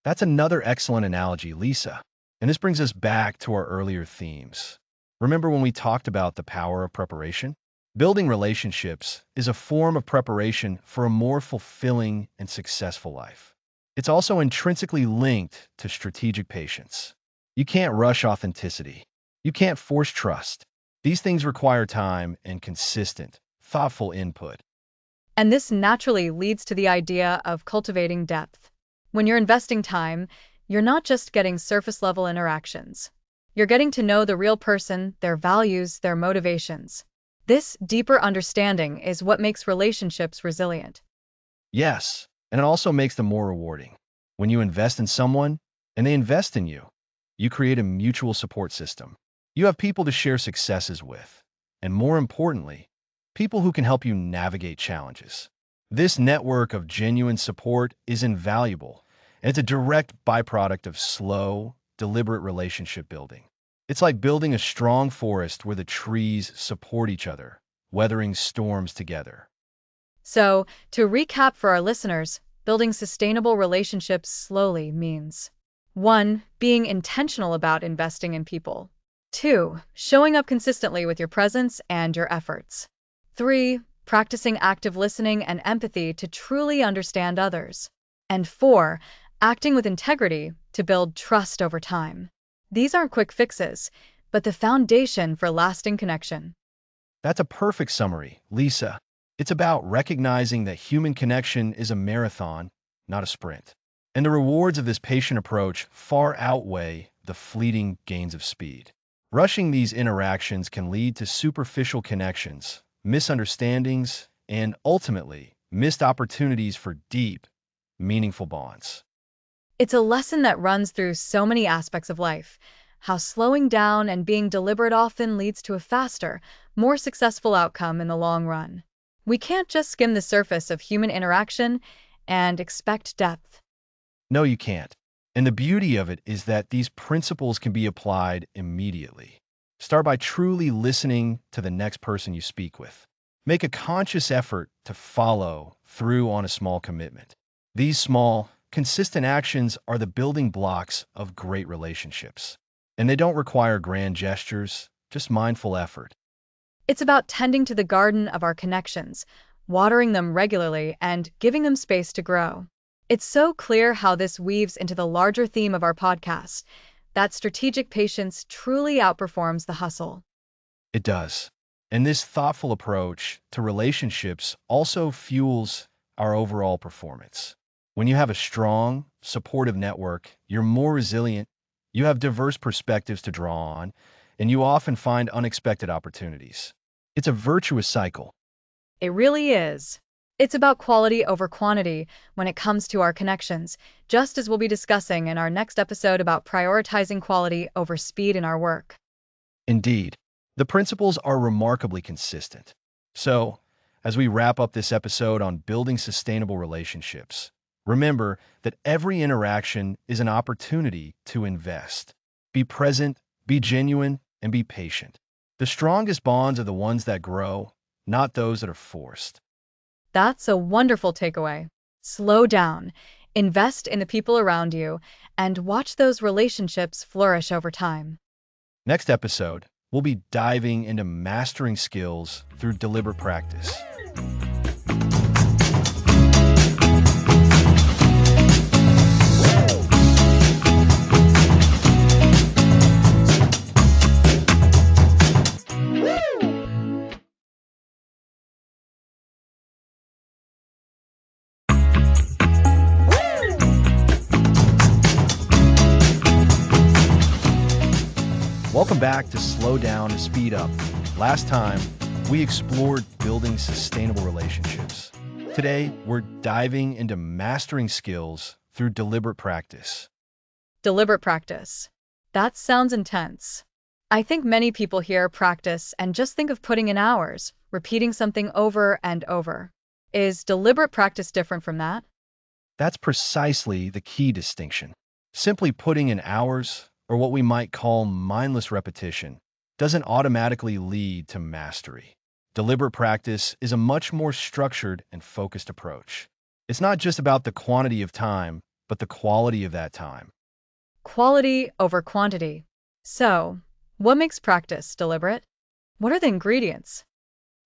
That's another excellent analogy, Lisa. And this brings us back to our earlier themes. Remember when we talked about the power of preparation? Building relationships is a form of preparation for a more fulfilling and successful life. It's also intrinsically linked to strategic patience. You can't rush authenticity. You can't force trust. These things require time and consistent, thoughtful input. And this naturally leads to the idea of cultivating depth. When you're investing time, you're not just getting surface level interactions. You're getting to know the real person, their values, their motivations. This deeper understanding is what makes relationships resilient. Yes, and it also makes them more rewarding. When you invest in someone and they invest in you, you create a mutual support system. You have people to share successes with, and more importantly, people who can help you navigate challenges. This network of genuine support is invaluable, and it's a direct byproduct of slow, deliberate relationship building. It's like building a strong forest where the trees support each other, weathering storms together. So, to recap for our listeners, building sustainable relationships slowly means 1. Being intentional about investing in people. 2. Showing up consistently with your presence and your efforts. 3. Practicing active listening and empathy to truly understand others. And 4. Acting with integrity to build trust over time. These aren't quick fixes, but the foundation for lasting connection. That's a perfect summary, Lisa. It's about recognizing that human connection is a marathon, not a sprint. And the rewards of this patient approach far outweigh the fleeting gains of speed. Rushing these interactions can lead to superficial connections, misunderstandings, and ultimately, missed opportunities for deep, meaningful bonds. It's a lesson that runs through so many aspects of life, how slowing down and being deliberate often leads to a faster, more successful outcome in the long run. We can't just skim the surface of human interaction and expect depth. No, you can't. And the beauty of it is that these principles can be applied immediately. Start by truly listening to the next person you speak with. Make a conscious effort to follow through on a small commitment. These small, consistent actions are the building blocks of great relationships. And they don't require grand gestures, just mindful effort. It's about tending to the garden of our connections, watering them regularly, and giving them space to grow. It's so clear how this weaves into the larger theme of our podcast, that strategic patience truly outperforms the hustle. It does. And this thoughtful approach to relationships also fuels our overall performance. When you have a strong, supportive network, you're more resilient, you have diverse perspectives to draw on, and you often find unexpected opportunities. It's a virtuous cycle. It really is. It's about quality over quantity when it comes to our connections, just as we'll be discussing in our next episode about prioritizing quality over speed in our work. Indeed, the principles are remarkably consistent. So, as we wrap up this episode on building sustainable relationships, remember that every interaction is an opportunity to invest. Be present, be genuine, and be patient. The strongest bonds are the ones that grow, not those that are forced. That's a wonderful takeaway. Slow down, invest in the people around you, and watch those relationships flourish over time. Next episode, we'll be diving into mastering skills through deliberate practice. Welcome back to Slow Down to Speed Up. Last time, we explored building sustainable relationships. Today, we're diving into mastering skills through deliberate practice. Deliberate practice. That sounds intense. I think many people hear practice and just think of putting in hours, repeating something over and over. Is deliberate practice different from that? That's precisely the key distinction. Simply putting in hours, or what we might call mindless repetition, doesn't automatically lead to mastery. Deliberate practice is a much more structured and focused approach. It's not just about the quantity of time, but the quality of that time. quality over quantity. So, what makes practice deliberate? What are the ingredients?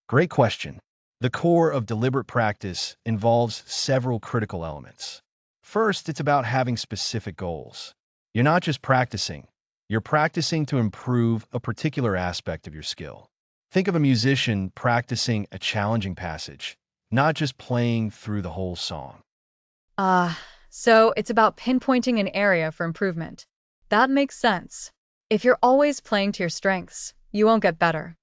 Great question. The core of deliberate practice involves several critical elements. First, it's about having specific goals. You're not just practicing, you're practicing to improve a particular aspect of your skill. Think of a musician practicing a challenging passage, not just playing through the whole song. Ah, so it's about pinpointing an area for improvement. That makes sense. If you're always playing to your strengths, you won't get better.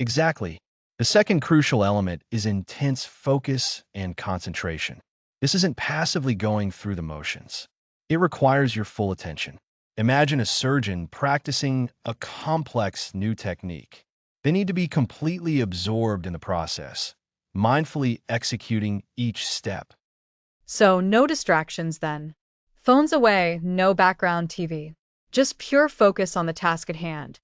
Exactly. The second crucial element is intense focus and concentration. This isn't passively going through the motions. It requires your full attention. Imagine a surgeon practicing a complex new technique. They need to be completely absorbed in the process, mindfully executing each step. So, no distractions then. Phones away, no background TV. Just pure focus on the task at hand.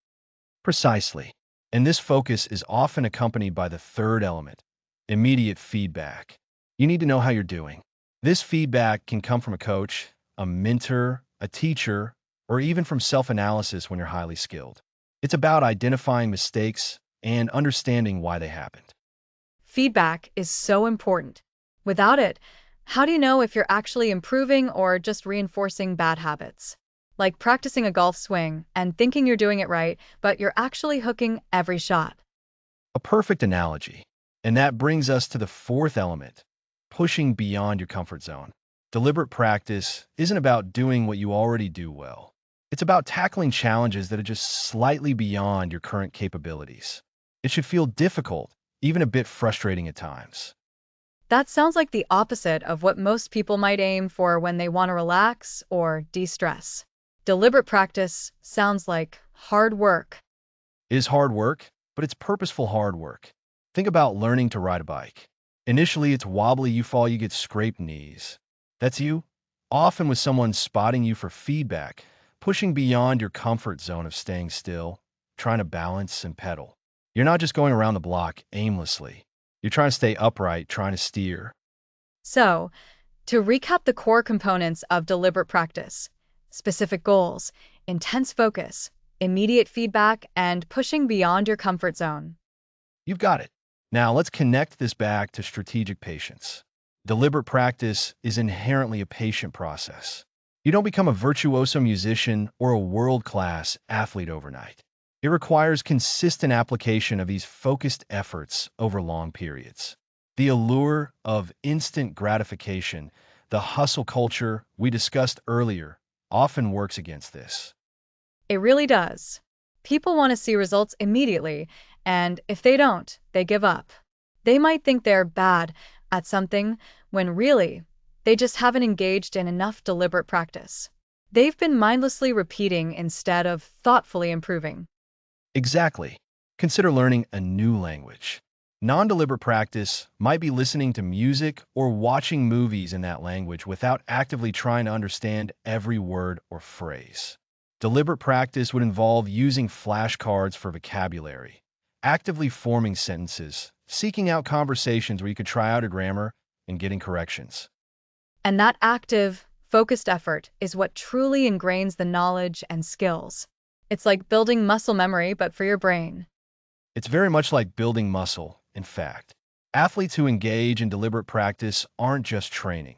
Precisely. And this focus is often accompanied by the third element, immediate feedback. You need to know how you're doing. This feedback can come from a coach, a mentor, a teacher, or even from self-analysis when you're highly skilled. It's about identifying mistakes and understanding why they happened. Feedback is so important. Without it, how do you know if you're actually improving or just reinforcing bad habits? Like practicing a golf swing and thinking you're doing it right, but you're actually hooking every shot. A perfect analogy. And that brings us to the fourth element, pushing beyond your comfort zone. Deliberate practice isn't about doing what you already do well. It's about tackling challenges that are just slightly beyond your current capabilities. It should feel difficult, even a bit frustrating at times. That sounds like the opposite of what most people might aim for when they want to relax or de stress. Deliberate practice sounds like hard work. It is hard work, but it's purposeful hard work. Think about learning to ride a bike. Initially, it's wobbly, you fall, you get scraped knees. That's you, often with someone spotting you for feedback, pushing beyond your comfort zone of staying still, trying to balance and pedal. You're not just going around the block aimlessly. You're trying to stay upright, trying to steer. So, to recap the core components of deliberate practice: specific goals, intense focus, immediate feedback, and pushing beyond your comfort zone. You've got it. Now let's connect this back to strategic patience. Deliberate practice is inherently a patient process. You don't become a virtuoso musician or a world-class athlete overnight. It requires consistent application of these focused efforts over long periods. The allure of instant gratification, the hustle culture we discussed earlier, often works against this. It really does. People want to see results immediately, and if they don't, they give up. They might think they're bad at something when really they just haven't engaged in enough deliberate practice. They've been mindlessly repeating instead of thoughtfully improving. Exactly. Consider learning a new language. Non-deliberate practice might be listening to music or watching movies in that language without actively trying to understand every word or phrase. Deliberate practice would involve using flashcards for vocabulary, actively forming sentences, seeking out conversations where you could try out a grammar, and getting corrections. And that active, focused effort is what truly ingrains the knowledge and skills. It's like building muscle memory, but for your brain. It's very much like building muscle, in fact. Athletes who engage in deliberate practice aren't just training.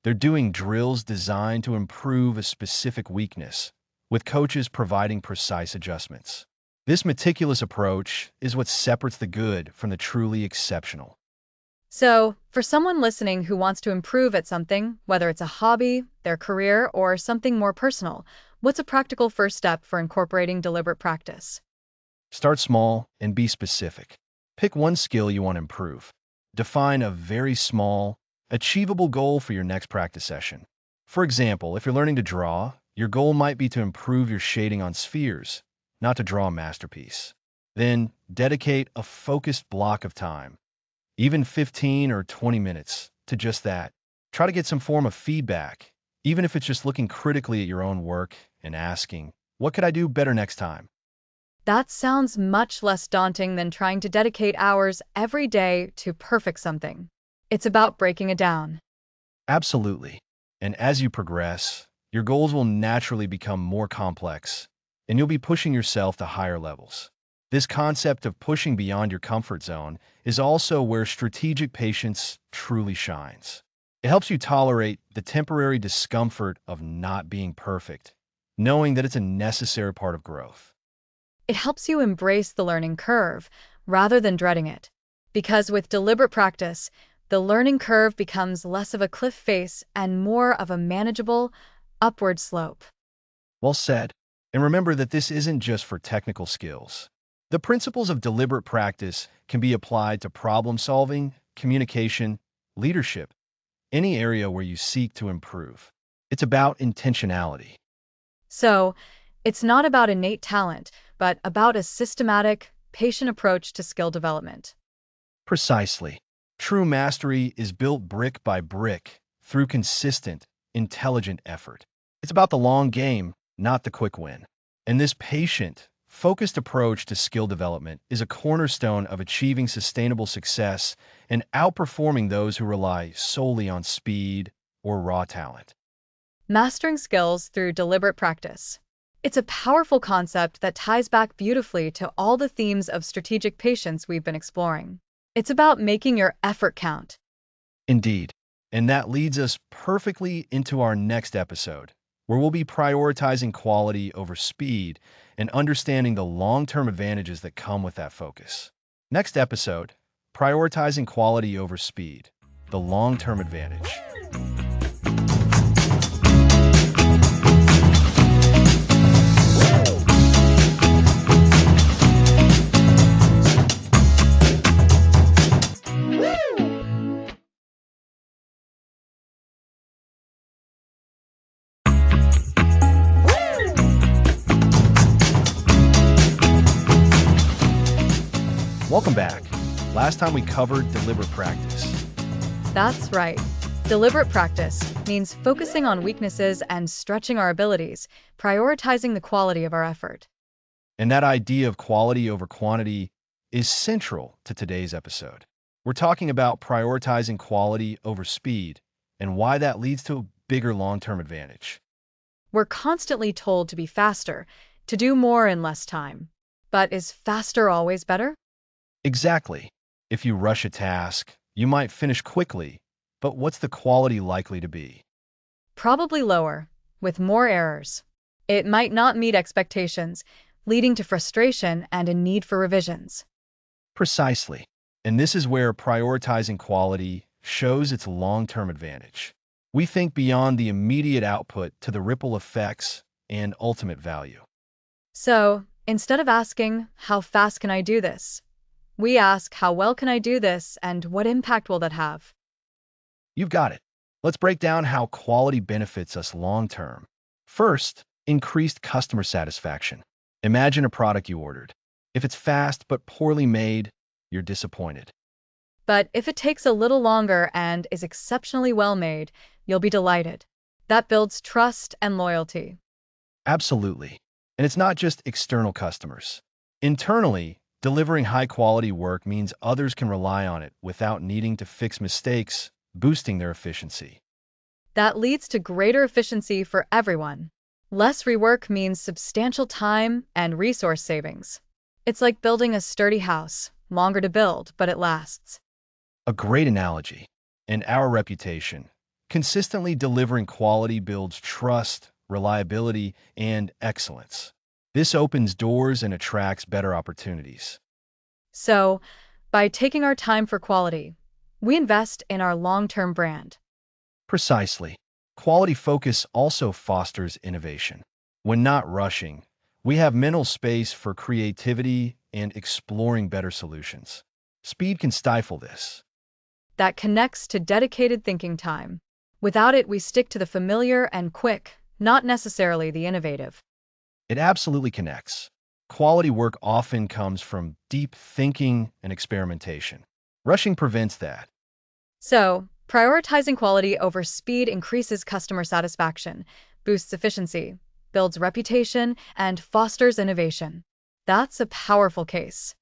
They're doing drills designed to improve a specific weakness, with coaches providing precise adjustments. This meticulous approach is what separates the good from the truly exceptional. So, for someone listening who wants to improve at something, whether it's a hobby, their career, or something more personal, what's a practical first step for incorporating deliberate practice? Start small and be specific. Pick one skill you want to improve. Define a very small, achievable goal for your next practice session. For example, if you're learning to draw, your goal might be to improve your shading on spheres, not to draw a masterpiece. Then, dedicate a focused block of time, even 15 or 20 minutes, to just that. Try to get some form of feedback, even if it's just looking critically at your own work and asking, what could I do better next time? That sounds much less daunting than trying to dedicate hours every day to perfect something. It's about breaking it down. Absolutely. And as you progress, your goals will naturally become more complex, and you'll be pushing yourself to higher levels. This concept of pushing beyond your comfort zone is also where strategic patience truly shines. It helps you tolerate the temporary discomfort of not being perfect, knowing that it's a necessary part of growth. It helps you embrace the learning curve rather than dreading it. Because with deliberate practice, the learning curve becomes less of a cliff face and more of a manageable, upward slope. Well said. And remember that this isn't just for technical skills. The principles of deliberate practice can be applied to problem solving, communication, leadership, any area where you seek to improve. It's about intentionality. So, it's not about innate talent, but about a systematic, patient approach to skill development. Precisely. True mastery is built brick by brick through consistent, intelligent effort. It's about the long game, not the quick win. And this patient, focused approach to skill development is a cornerstone of achieving sustainable success and outperforming those who rely solely on speed or raw talent. Mastering skills through deliberate practice. It's a powerful concept that ties back beautifully to all the themes of strategic patience we've been exploring. It's about making your effort count. Indeed. And that leads us perfectly into our next episode, where we'll be prioritizing quality over speed and understanding the long-term advantages that come with that focus. Next episode, prioritizing quality over speed, the long-term advantage. Welcome back. Last time we covered deliberate practice. That's right. Deliberate practice means focusing on weaknesses and stretching our abilities, prioritizing the quality of our effort. And that idea of quality over quantity is central to today's episode. We're talking about prioritizing quality over speed and why that leads to a bigger long-term advantage. We're constantly told to be faster, to do more in less time. But is faster always better? Exactly. If you rush a task, you might finish quickly, but what's the quality likely to be? Probably lower, with more errors. It might not meet expectations, leading to frustration and a need for revisions. Precisely. And this is where prioritizing quality shows its long-term advantage. We think beyond the immediate output to the ripple effects and ultimate value. So, instead of asking, how fast can I do this? We ask, how well can I do this and what impact will that have? You've got it. Let's break down how quality benefits us long-term. First, increased customer satisfaction. Imagine a product you ordered. If it's fast but poorly made, you're disappointed. But if it takes a little longer and is exceptionally well made, you'll be delighted. That builds trust and loyalty. Absolutely. And it's not just external customers. Internally, delivering high-quality work means others can rely on it without needing to fix mistakes, boosting their efficiency. That leads to greater efficiency for everyone. Less rework means substantial time and resource savings. It's like building a sturdy house, longer to build, but it lasts. A great analogy. And our reputation. Consistently delivering quality builds trust, reliability, and excellence. This opens doors and attracts better opportunities. So, by taking our time for quality, we invest in our long-term brand. Precisely. Quality focus also fosters innovation. When not rushing, we have mental space for creativity and exploring better solutions. Speed can stifle this. That connects to dedicated thinking time. Without it, we stick to the familiar and quick, not necessarily the innovative. It absolutely connects. Quality work often comes from deep thinking and experimentation. Rushing prevents that. So, prioritizing quality over speed increases customer satisfaction, boosts efficiency, builds reputation, and fosters innovation. That's a powerful case.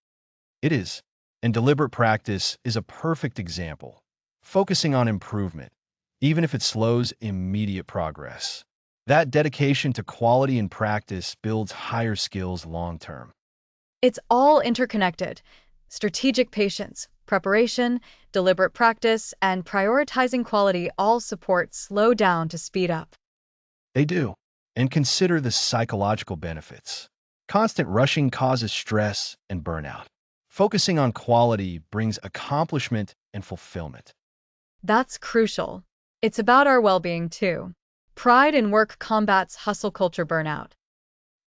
It is. And deliberate practice is a perfect example. Focusing on improvement, even if it slows immediate progress. That dedication to quality and practice builds higher skills long term. It's all interconnected. Strategic patience, preparation, deliberate practice, and prioritizing quality all support slow down to speed up. They do. And consider the psychological benefits. Constant rushing causes stress and burnout. Focusing on quality brings accomplishment and fulfillment. That's crucial. It's about our well being, too. Pride in work combats hustle culture burnout.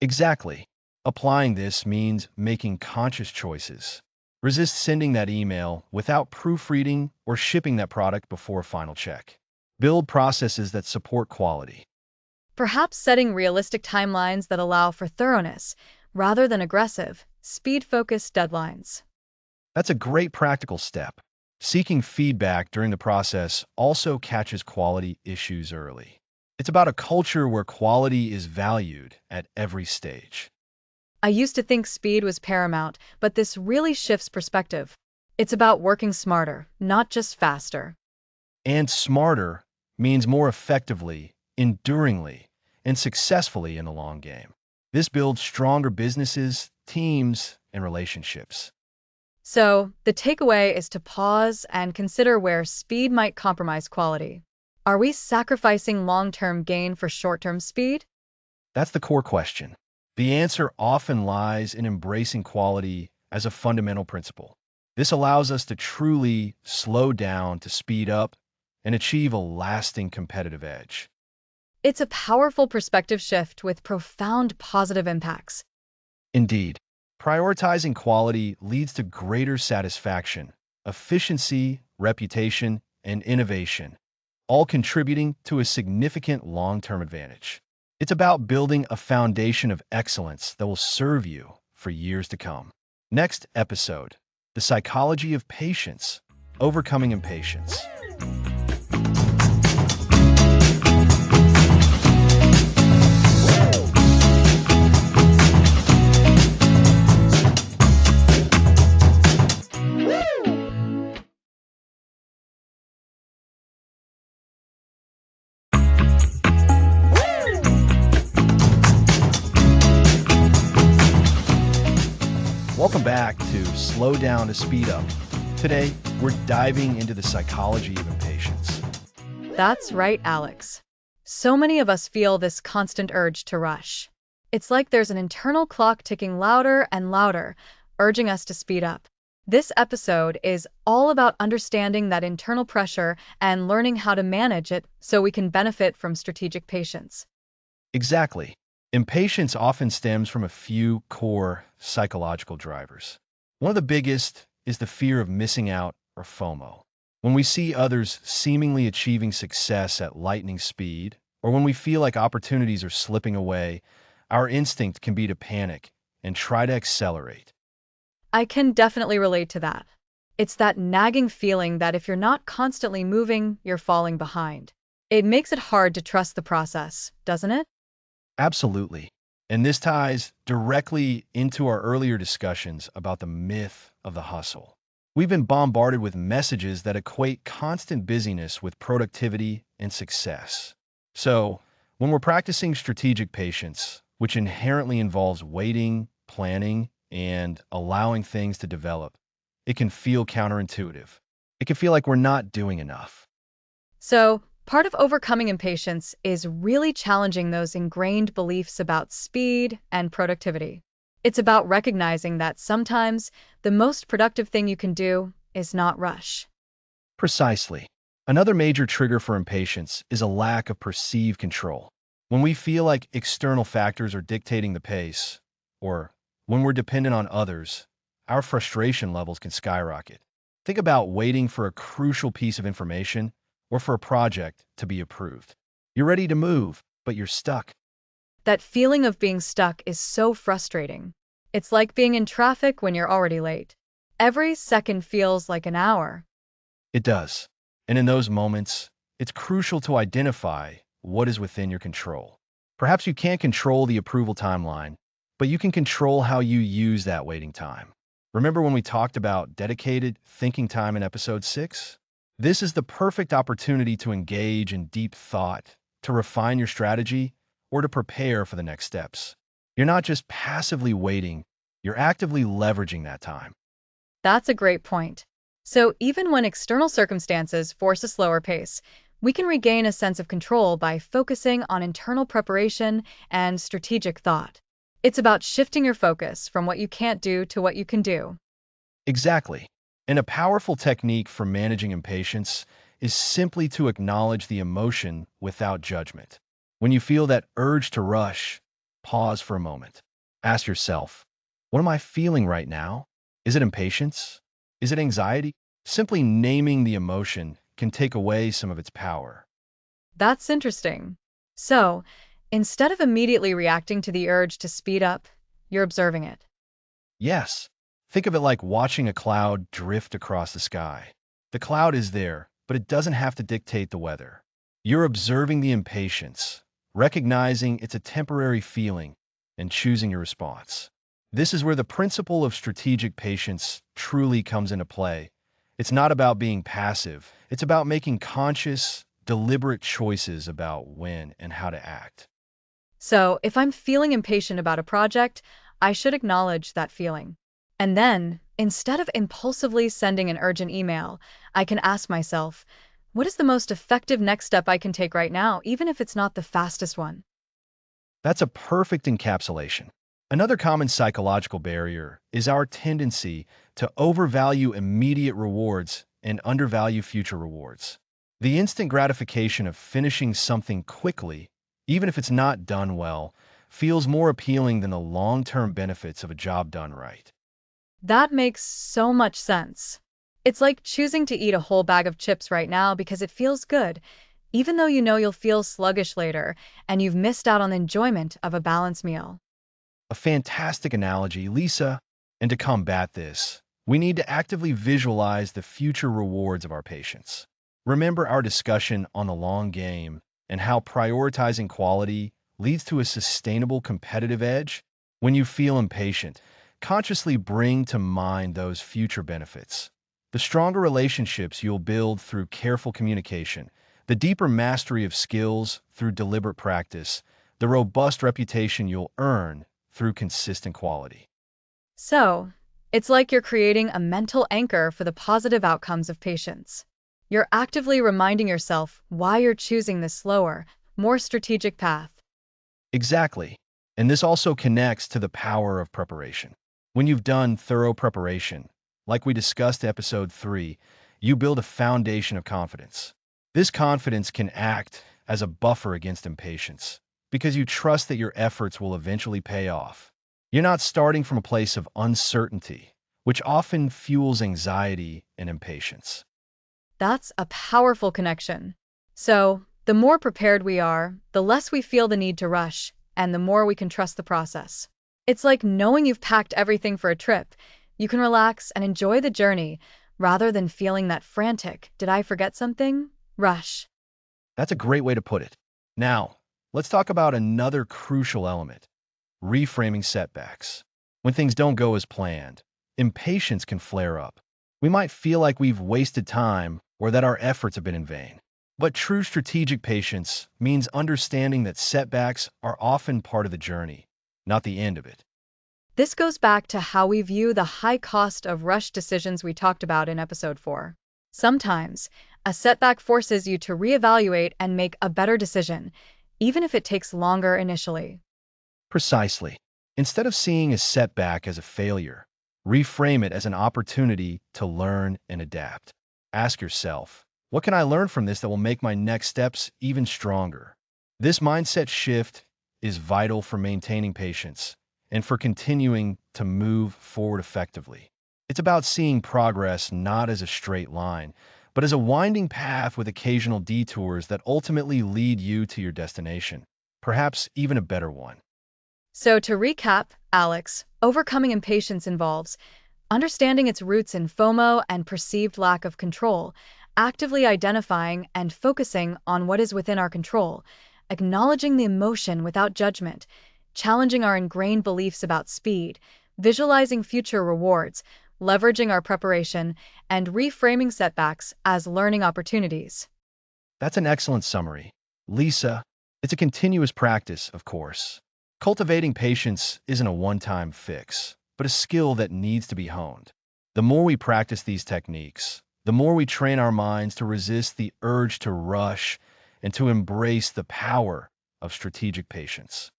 Exactly. Applying this means making conscious choices. Resist sending that email without proofreading or shipping that product before a final check. Build processes that support quality. Perhaps setting realistic timelines that allow for thoroughness rather than aggressive, speed focused deadlines. That's a great practical step. Seeking feedback during the process also catches quality issues early. It's about a culture where quality is valued at every stage. I used to think speed was paramount, but this really shifts perspective. It's about working smarter, not just faster. And smarter means more effectively, enduringly, and successfully in the long game. This builds stronger businesses, teams, and relationships. So, the takeaway is to pause and consider where speed might compromise quality. Are we sacrificing long term gain for short term speed? That's the core question. The answer often lies in embracing quality as a fundamental principle. This allows us to truly slow down to speed up and achieve a lasting competitive edge. It's a powerful perspective shift with profound positive impacts. Indeed, prioritizing quality leads to greater satisfaction, efficiency, reputation, and innovation, all contributing to a significant long-term advantage. It's about building a foundation of excellence that will serve you for years to come. Next episode, the psychology of patience, overcoming impatience. Welcome back to Slow Down to Speed Up. Today, we're diving into the psychology of impatience. That's right, Alex. So many of us feel this constant urge to rush. It's like there's an internal clock ticking louder and louder, urging us to speed up. This episode is all about understanding that internal pressure and learning how to manage it so we can benefit from strategic patience. Exactly. Impatience often stems from a few core psychological drivers. One of the biggest is the fear of missing out or FOMO. When we see others seemingly achieving success at lightning speed, or when we feel like opportunities are slipping away, our instinct can be to panic and try to accelerate. I can definitely relate to that. It's that nagging feeling that if you're not constantly moving, you're falling behind. It makes it hard to trust the process, doesn't it? Absolutely. And this ties directly into our earlier discussions about the myth of the hustle. We've been bombarded with messages that equate constant busyness with productivity and success. So, when we're practicing strategic patience, which inherently involves waiting, planning, and allowing things to develop, it can feel counterintuitive. It can feel like we're not doing enough. So, part of overcoming impatience is really challenging those ingrained beliefs about speed and productivity. It's about recognizing that sometimes the most productive thing you can do is not rush. Precisely. Another major trigger for impatience is a lack of perceived control. When we feel like external factors are dictating the pace, or when we're dependent on others, our frustration levels can skyrocket. Think about waiting for a crucial piece of information or for a project to be approved. You're ready to move, but you're stuck. That feeling of being stuck is so frustrating. It's like being in traffic when you're already late. Every second feels like an hour. It does. And in those moments, it's crucial to identify what is within your control. Perhaps you can't control the approval timeline, but you can control how you use that waiting time. Remember when we talked about dedicated thinking time in episode 6? This is the perfect opportunity to engage in deep thought, to refine your strategy, or to prepare for the next steps. You're not just passively waiting, you're actively leveraging that time. That's a great point. So, even when external circumstances force a slower pace, we can regain a sense of control by focusing on internal preparation and strategic thought. It's about shifting your focus from what you can't do to what you can do. Exactly. And a powerful technique for managing impatience is simply to acknowledge the emotion without judgment. When you feel that urge to rush, pause for a moment. Ask yourself, what am I feeling right now? Is it impatience? Is it anxiety? Simply naming the emotion can take away some of its power. That's interesting. So, instead of immediately reacting to the urge to speed up, you're observing it. Yes, think of it like watching a cloud drift across the sky. The cloud is there, but it doesn't have to dictate the weather. You're observing the impatience, recognizing it's a temporary feeling, and choosing your response. This is where the principle of strategic patience truly comes into play. It's not about being passive, it's about making conscious, deliberate choices about when and how to act. So, if I'm feeling impatient about a project, I should acknowledge that feeling. And then, instead of impulsively sending an urgent email, I can ask myself, what is the most effective next step I can take right now, even if it's not the fastest one? That's a perfect encapsulation. Another common psychological barrier is our tendency to overvalue immediate rewards and undervalue future rewards. The instant gratification of finishing something quickly, even if it's not done well, feels more appealing than the long-term benefits of a job done right. That makes so much sense. It's like choosing to eat a whole bag of chips right now because it feels good, even though you know you'll feel sluggish later and you've missed out on the enjoyment of a balanced meal. A fantastic analogy, Lisa. And to combat this, we need to actively visualize the future rewards of our patients. Remember our discussion on the long game and how prioritizing quality leads to a sustainable competitive edge? When you feel impatient, consciously bring to mind those future benefits. The stronger relationships you'll build through careful communication, the deeper mastery of skills through deliberate practice, the robust reputation you'll earn through consistent quality. So, it's like you're creating a mental anchor for the positive outcomes of patience. You're actively reminding yourself why you're choosing this slower, more strategic path. Exactly. And this also connects to the power of preparation. When you've done thorough preparation, like we discussed in episode 3, you build a foundation of confidence. This confidence can act as a buffer against impatience because you trust that your efforts will eventually pay off. You're not starting from a place of uncertainty, which often fuels anxiety and impatience. That's a powerful connection. So, the more prepared we are, the less we feel the need to rush, and the more we can trust the process. It's like knowing you've packed everything for a trip. You can relax and enjoy the journey rather than feeling that frantic, did I forget something? Rush. That's a great way to put it. Now, let's talk about another crucial element: reframing setbacks. When things don't go as planned, impatience can flare up. We might feel like we've wasted time or that our efforts have been in vain. But true strategic patience means understanding that setbacks are often part of the journey, not the end of it. This goes back to how we view the high cost of rush decisions we talked about in episode 4. Sometimes, a setback forces you to reevaluate and make a better decision, even if it takes longer initially. Precisely. Instead of seeing a setback as a failure, reframe it as an opportunity to learn and adapt. Ask yourself, what can I learn from this that will make my next steps even stronger? This mindset shift is vital for maintaining patience and for continuing to move forward effectively. It's about seeing progress not as a straight line, but as a winding path with occasional detours that ultimately lead you to your destination, perhaps even a better one. So, to recap, Alex, overcoming impatience involves understanding its roots in FOMO and perceived lack of control, actively identifying and focusing on what is within our control, acknowledging the emotion without judgment, challenging our ingrained beliefs about speed, visualizing future rewards, leveraging our preparation, and reframing setbacks as learning opportunities. That's an excellent summary. Lisa, It's a continuous practice, of course. Cultivating patience isn't a one-time fix, but a skill that needs to be honed. The more we practice these techniques, the more we train our minds to resist the urge to rush and to embrace the power of strategic patience.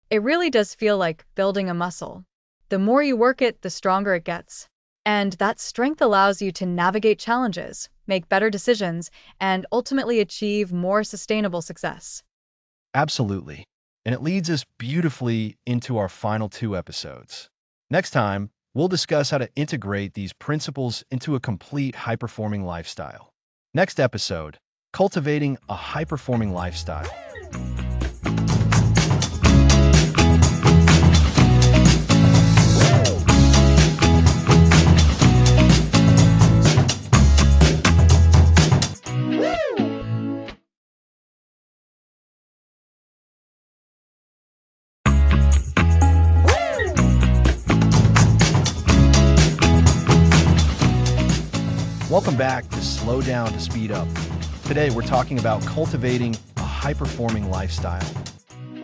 It really does feel like building a muscle. The more you work it, the stronger it gets. And that strength allows you to navigate challenges, make better decisions, and ultimately achieve more sustainable success. Absolutely. And it leads us beautifully into our final two episodes. Next time, we'll discuss how to integrate these principles into a complete high-performing lifestyle. Next episode, cultivating a high-performing lifestyle. Welcome back to Slow Down to Speed Up. Today, we're talking about cultivating a high-performing lifestyle.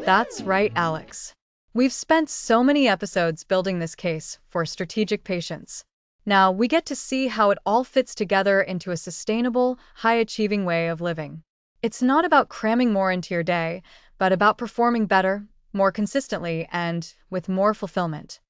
That's right, Alex. We've spent so many episodes building this case for strategic patience. Now we get to see how it all fits together into a sustainable, high-achieving way of living. It's not about cramming more into your day, but about performing better, more consistently, and with more fulfillment.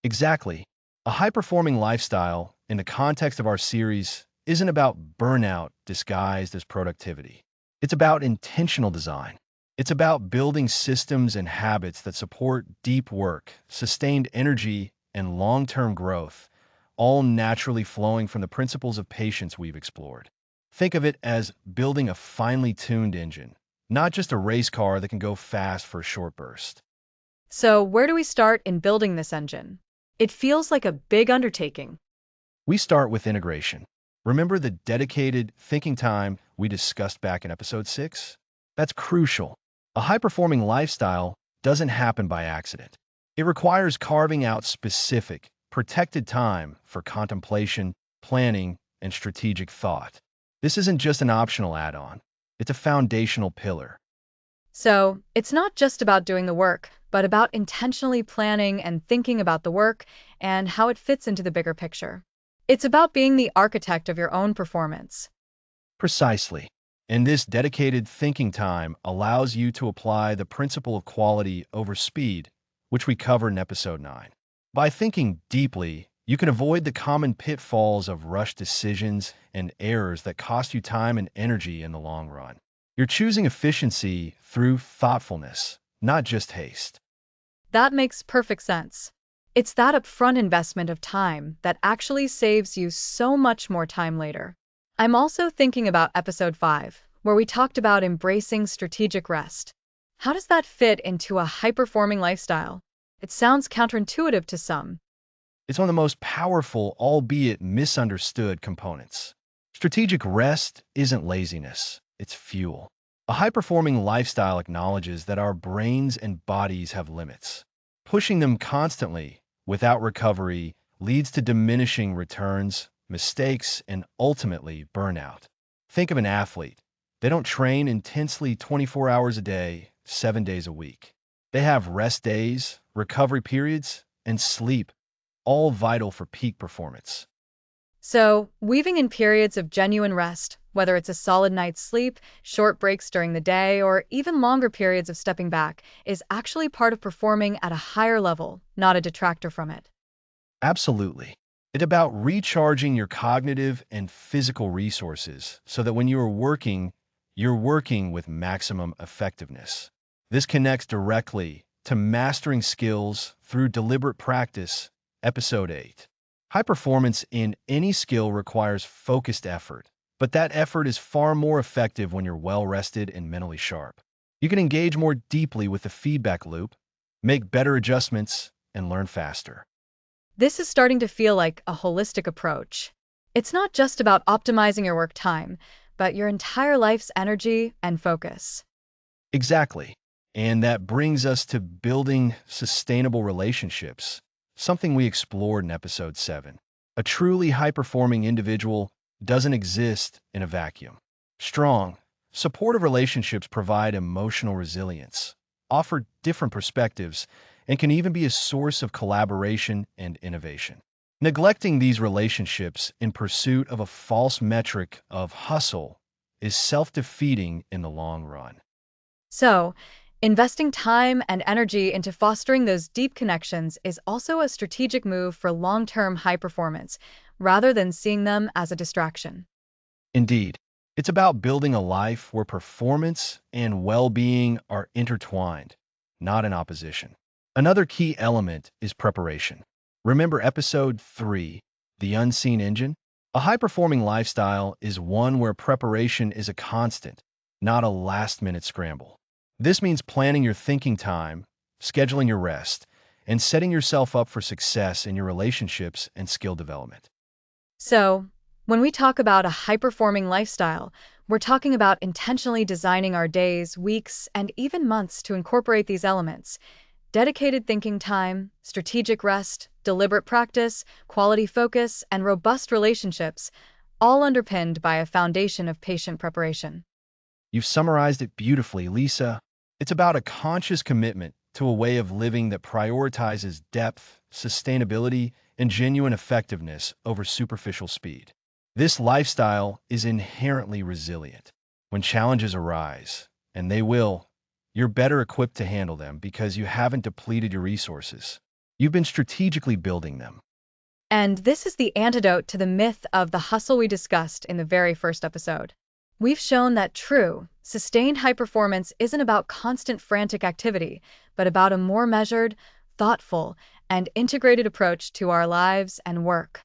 Exactly. A high-performing lifestyle, in the context of our series, isn't about burnout disguised as productivity. It's about intentional design. It's about building systems and habits that support deep work, sustained energy, and long-term growth, all naturally flowing from the principles of patience we've explored. Think of it as building a finely tuned engine, not just a race car that can go fast for a short burst. So, where do we start in building this engine? It feels like a big undertaking. We start with integration. Remember the dedicated thinking time we discussed back in episode 6? That's crucial. A high-performing lifestyle doesn't happen by accident. It requires carving out specific, protected time for contemplation, planning, and strategic thought. This isn't just an optional add-on. It's a foundational pillar. So, it's not just about doing the work, but about intentionally planning and thinking about the work and how it fits into the bigger picture. It's about being the architect of your own performance. Precisely. And this dedicated thinking time allows you to apply the principle of quality over speed, which we covered in episode 9. By thinking deeply, you can avoid the common pitfalls of rushed decisions and errors that cost you time and energy in the long run. You're choosing efficiency through thoughtfulness, not just haste. That makes perfect sense. It's that upfront investment of time that actually saves you so much more time later. I'm also thinking about episode 5, where we talked about embracing strategic rest. How does that fit into a high-performing lifestyle? It sounds counterintuitive to some. It's one of the most powerful, albeit misunderstood, components. Strategic rest isn't laziness, it's fuel. A high-performing lifestyle acknowledges that our brains and bodies have limits. Pushing them constantly, without recovery, leads to diminishing returns, mistakes, and ultimately burnout. Think of an athlete. They don't train intensely 24 hours a day, 7 days a week. They have rest days, recovery periods, and sleep, all vital for peak performance. So, weaving in periods of genuine rest, whether it's a solid night's sleep, short breaks during the day, or even longer periods of stepping back, is actually part of performing at a higher level, not a detractor from it. Absolutely. It's about recharging your cognitive and physical resources so that when you're working with maximum effectiveness. This connects directly to mastering skills through deliberate practice, episode 8. High performance in any skill requires focused effort, but that effort is far more effective when you're well rested and mentally sharp. You can engage more deeply with the feedback loop, make better adjustments, and learn faster. This is starting to feel like a holistic approach. It's not just about optimizing your work time, but your entire life's energy and focus. Exactly. And that brings us to building sustainable relationships, something we explored in episode 7. A truly high performing individual doesn't exist in a vacuum. Strong, Supportive relationships provide emotional resilience, offer different perspectives, and can even be a source of collaboration and innovation. Neglecting these relationships in pursuit of a false metric of hustle is self-defeating in the long run. So, investing time and energy into fostering those deep connections is also a strategic move for long-term high performance, rather than seeing them as a distraction. Indeed, it's about building a life where performance and well-being are intertwined, not in opposition. Another key element is preparation. Remember episode 3, The Unseen Engine? A high-performing lifestyle is one where preparation is a constant, not a last-minute scramble. This means planning your thinking time, scheduling your rest, and setting yourself up for success in your relationships and skill development. So, when we talk about a high-performing lifestyle, we're talking about intentionally designing our days, weeks, and even months to incorporate these elements: dedicated thinking time, strategic rest, deliberate practice, quality focus, and robust relationships, all underpinned by a foundation of patient preparation. You've summarized it beautifully, Lisa. It's about a conscious commitment to a way of living that prioritizes depth, sustainability, and genuine effectiveness over superficial speed. This lifestyle is inherently resilient. When challenges arise, and they will, you're better equipped to handle them because you haven't depleted your resources. You've been strategically building them. And this is the antidote to the myth of the hustle we discussed in the very first episode. We've shown that true, sustained high performance isn't about constant frantic activity, but about a more measured, thoughtful, and integrated approach to our lives and work.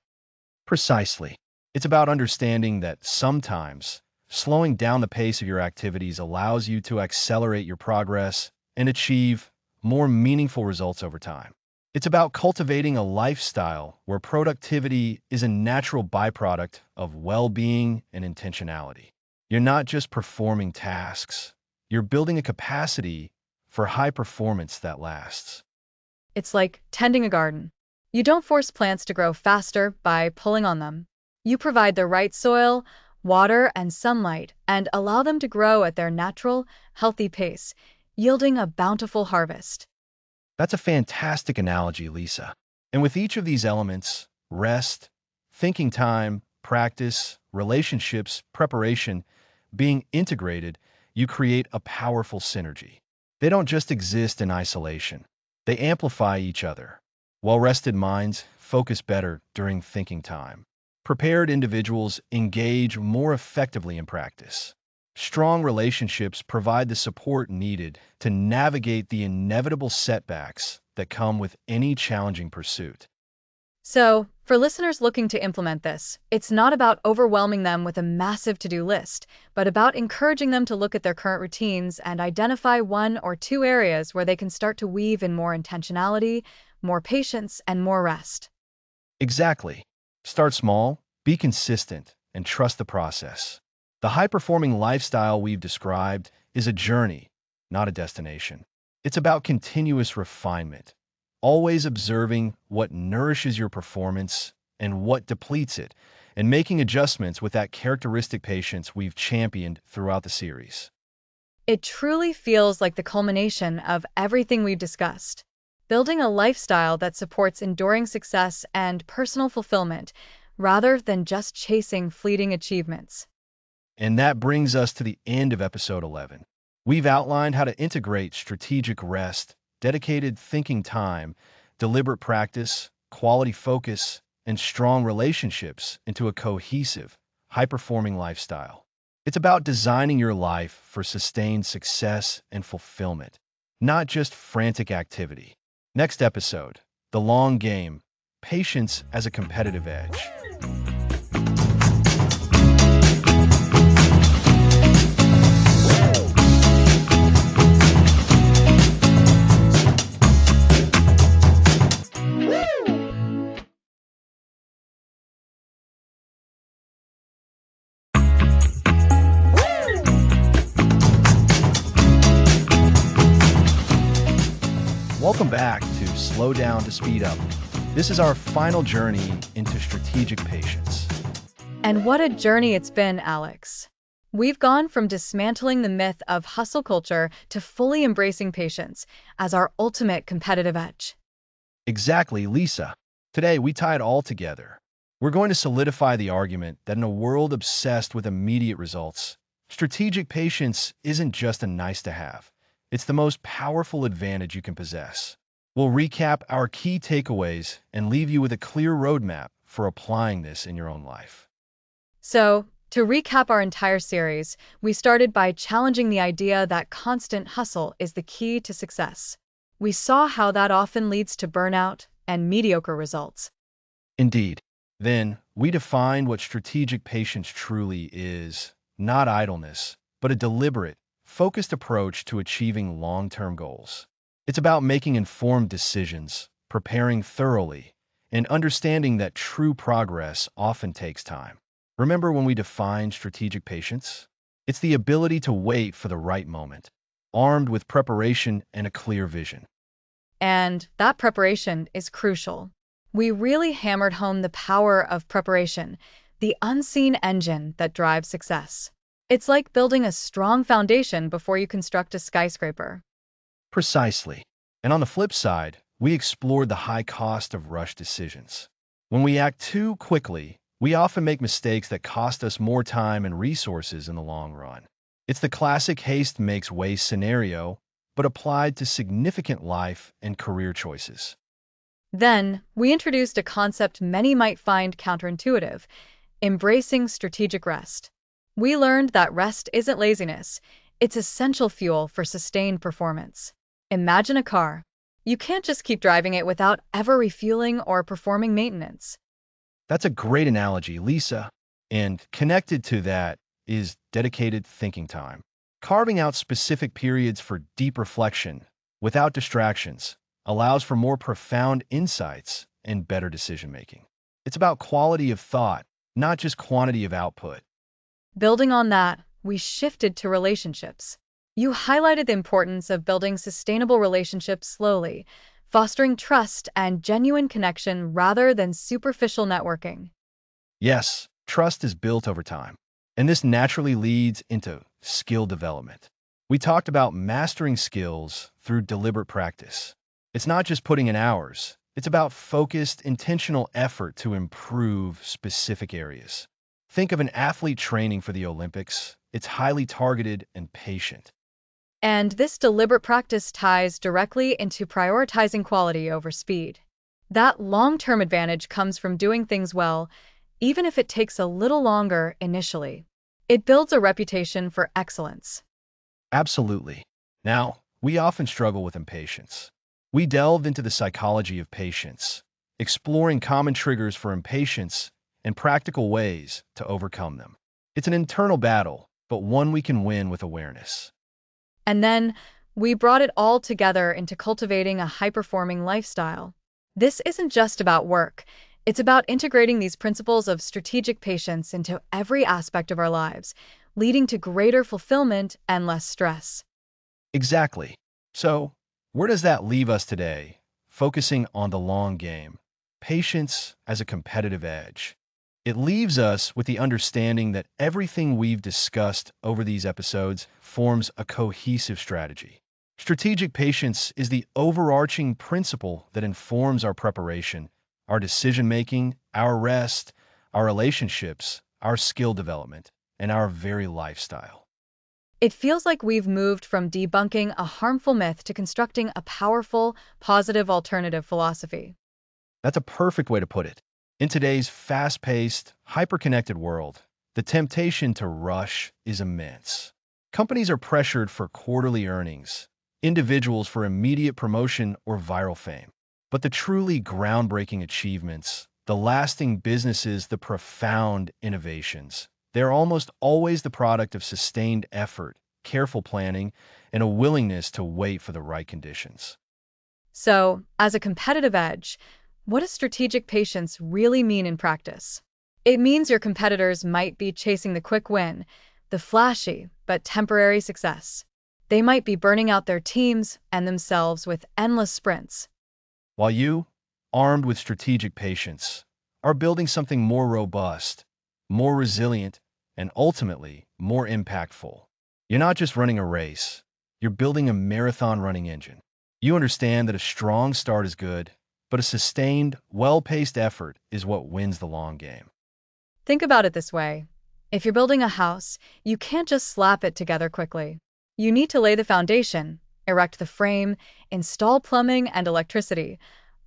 Precisely. It's about understanding that sometimes slowing down the pace of your activities allows you to accelerate your progress and achieve more meaningful results over time. It's about cultivating a lifestyle where productivity is a natural byproduct of well-being and intentionality. You're not just performing tasks, you're building a capacity for high performance that lasts. It's like tending a garden. You don't force plants to grow faster by pulling on them. You provide the right soil, water, and sunlight, and allow them to grow at their natural, healthy pace, yielding a bountiful harvest. That's a fantastic analogy, Lisa. And with each of these elements, rest, thinking time, practice, relationships, preparation, being integrated, you create a powerful synergy. They don't just exist in isolation. They amplify each other. Well-rested minds focus better during thinking time. Prepared individuals engage more effectively in practice. Strong relationships provide the support needed to navigate the inevitable setbacks that come with any challenging pursuit. So, for listeners looking to implement this, it's not about overwhelming them with a massive to-do list, but about encouraging them to look at their current routines and identify one or two areas where they can start to weave in more intentionality, more patience, and more rest. Exactly. Start small, be consistent, and trust the process. The high-performing lifestyle we've described is a journey, not a destination. It's about continuous refinement, always observing what nourishes your performance and what depletes it, and making adjustments with that characteristic patience we've championed throughout the series. It truly feels like the culmination of everything we've discussed. Building a lifestyle that supports enduring success and personal fulfillment, rather than just chasing fleeting achievements. And that brings us to the end of episode 11. We've outlined how to integrate strategic rest, dedicated thinking time, deliberate practice, quality focus, and strong relationships into a cohesive, high-performing lifestyle. It's about designing your life for sustained success and fulfillment, not just frantic activity. Next episode, The Long Game, Patience as a Competitive Edge. Welcome back to Slow Down to Speed Up. This is our final journey into strategic patience. And what a journey it's been, Alex. We've gone from dismantling the myth of hustle culture to fully embracing patience as our ultimate competitive edge. Exactly, Lisa. Today, we tie it all together. We're going to solidify the argument that in a world obsessed with immediate results, strategic patience isn't just a nice to have. It's the most powerful advantage you can possess. We'll recap our key takeaways and leave you with a clear roadmap for applying this in your own life. So, to recap our entire series, we started by challenging the idea that constant hustle is the key to success. We saw how that often leads to burnout and mediocre results. Indeed. Then, we define what strategic patience truly is, not idleness, but a deliberate, focused approach to achieving long-term goals. It's about making informed decisions, preparing thoroughly, and understanding that true progress often takes time. Remember when we defined strategic patience? It's the ability to wait for the right moment, armed with preparation and a clear vision. And that preparation is crucial. We really hammered home the power of preparation, the unseen engine that drives success. It's like building a strong foundation before you construct a skyscraper. Precisely. And on the flip side, we explored the high cost of rush decisions. When we act too quickly, we often make mistakes that cost us more time and resources in the long run. It's the classic haste makes waste scenario, but applied to significant life and career choices. Then, we introduced a concept many might find counterintuitive: embracing strategic rest. We learned that rest isn't laziness, it's essential fuel for sustained performance. Imagine a car. You can't just keep driving it without ever refueling or performing maintenance. That's a great analogy, Lisa. And connected to that is dedicated thinking time. Carving out specific periods for deep reflection without distractions allows for more profound insights and better decision making. It's about quality of thought, not just quantity of output. Building on that, we shifted to relationships. You highlighted the importance of building sustainable relationships slowly, fostering trust and genuine connection rather than superficial networking. Yes, trust is built over time, and this naturally leads into skill development. We talked about mastering skills through deliberate practice. It's not just putting in hours, it's about focused, intentional effort to improve specific areas. Think of an athlete training for the Olympics. It's highly targeted and patient. And this deliberate practice ties directly into prioritizing quality over speed. That long-term advantage comes from doing things well, even if it takes a little longer initially. It builds a reputation for excellence. Absolutely. Now, we often struggle with impatience. We delved into the psychology of patience, exploring common triggers for impatience and practical ways to overcome them. It's an internal battle, but one we can win with awareness. And then we brought it all together into cultivating a high-performing lifestyle. This isn't just about work. It's about integrating these principles of strategic patience into every aspect of our lives, leading to greater fulfillment and less stress. Exactly. So, where does that leave us today? Focusing on the long game, patience as a competitive edge. It leaves us with the understanding that everything we've discussed over these episodes forms a cohesive strategy. Strategic patience is the overarching principle that informs our preparation, our decision making, our rest, our relationships, our skill development, and our very lifestyle. It feels like we've moved from debunking a harmful myth to constructing a powerful, positive alternative philosophy. That's a perfect way to put it. In today's fast-paced, hyper-connected world, the temptation to rush is immense. Companies are pressured for quarterly earnings, individuals for immediate promotion or viral fame. But the truly groundbreaking achievements, the lasting businesses, the profound innovations, they're almost always the product of sustained effort, careful planning, and a willingness to wait for the right conditions. So, as a competitive edge, what does strategic patience really mean in practice? It means your competitors might be chasing the quick win, the flashy but temporary success. They might be burning out their teams and themselves with endless sprints. While you, armed with strategic patience, are building something more robust, more resilient, and ultimately more impactful. You're not just running a race, you're building a marathon running engine. You understand that a strong start is good, but a sustained, well-paced effort is what wins the long game. Think about it this way. If you're building a house, you can't just slap it together quickly. You need to lay the foundation, erect the frame, install plumbing and electricity,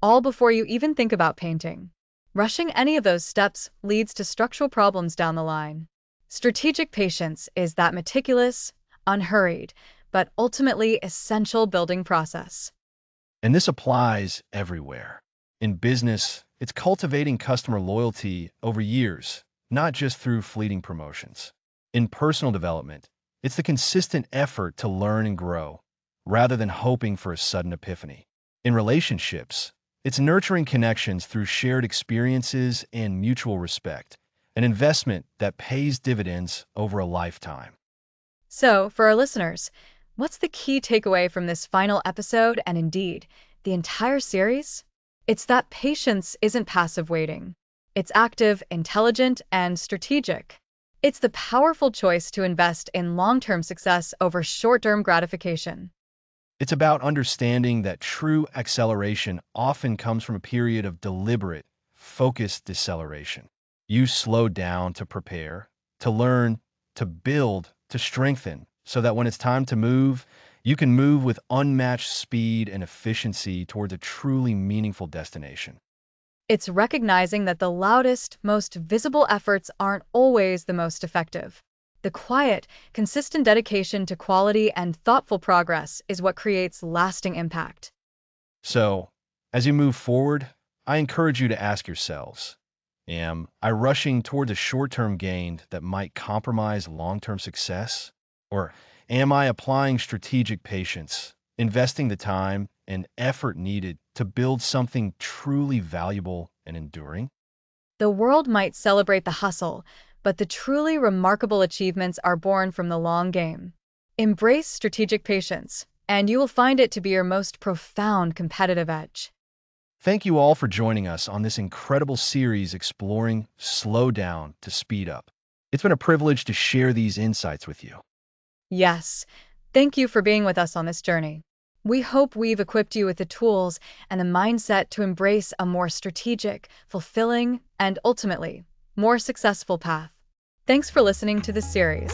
all before you even think about painting. Rushing any of those steps leads to structural problems down the line. Strategic patience is that meticulous, unhurried, but ultimately essential building process. And this applies everywhere. In business, it's cultivating customer loyalty over years, not just through fleeting promotions. In personal development, it's the consistent effort to learn and grow, rather than hoping for a sudden epiphany. In relationships, it's nurturing connections through shared experiences and mutual respect, an investment that pays dividends over a lifetime. So, for our listeners, what's the key takeaway from this final episode and indeed the entire series? It's that patience isn't passive waiting. It's active, intelligent, and strategic. It's the powerful choice to invest in long-term success over short-term gratification. It's about understanding that true acceleration often comes from a period of deliberate, focused deceleration. You slow down to prepare, to learn, to build, to strengthen, so that when it's time to move, you can move with unmatched speed and efficiency towards a truly meaningful destination. It's recognizing that the loudest, most visible efforts aren't always the most effective. The quiet, consistent dedication to quality and thoughtful progress is what creates lasting impact. So, as you move forward, I encourage you to ask yourselves, am I rushing towards a short-term gain that might compromise long-term success? Or am I applying strategic patience, investing the time and effort needed to build something truly valuable and enduring? The world might celebrate the hustle, but the truly remarkable achievements are born from the long game. Embrace strategic patience, and you will find it to be your most profound competitive edge. Thank you all for joining us on this incredible series exploring slow down to speed up. It's been a privilege to share these insights with you. Yes, thank you for being with us on this journey. We hope we've equipped you with the tools and the mindset to embrace a more strategic, fulfilling, and ultimately more successful path. Thanks for listening to this series.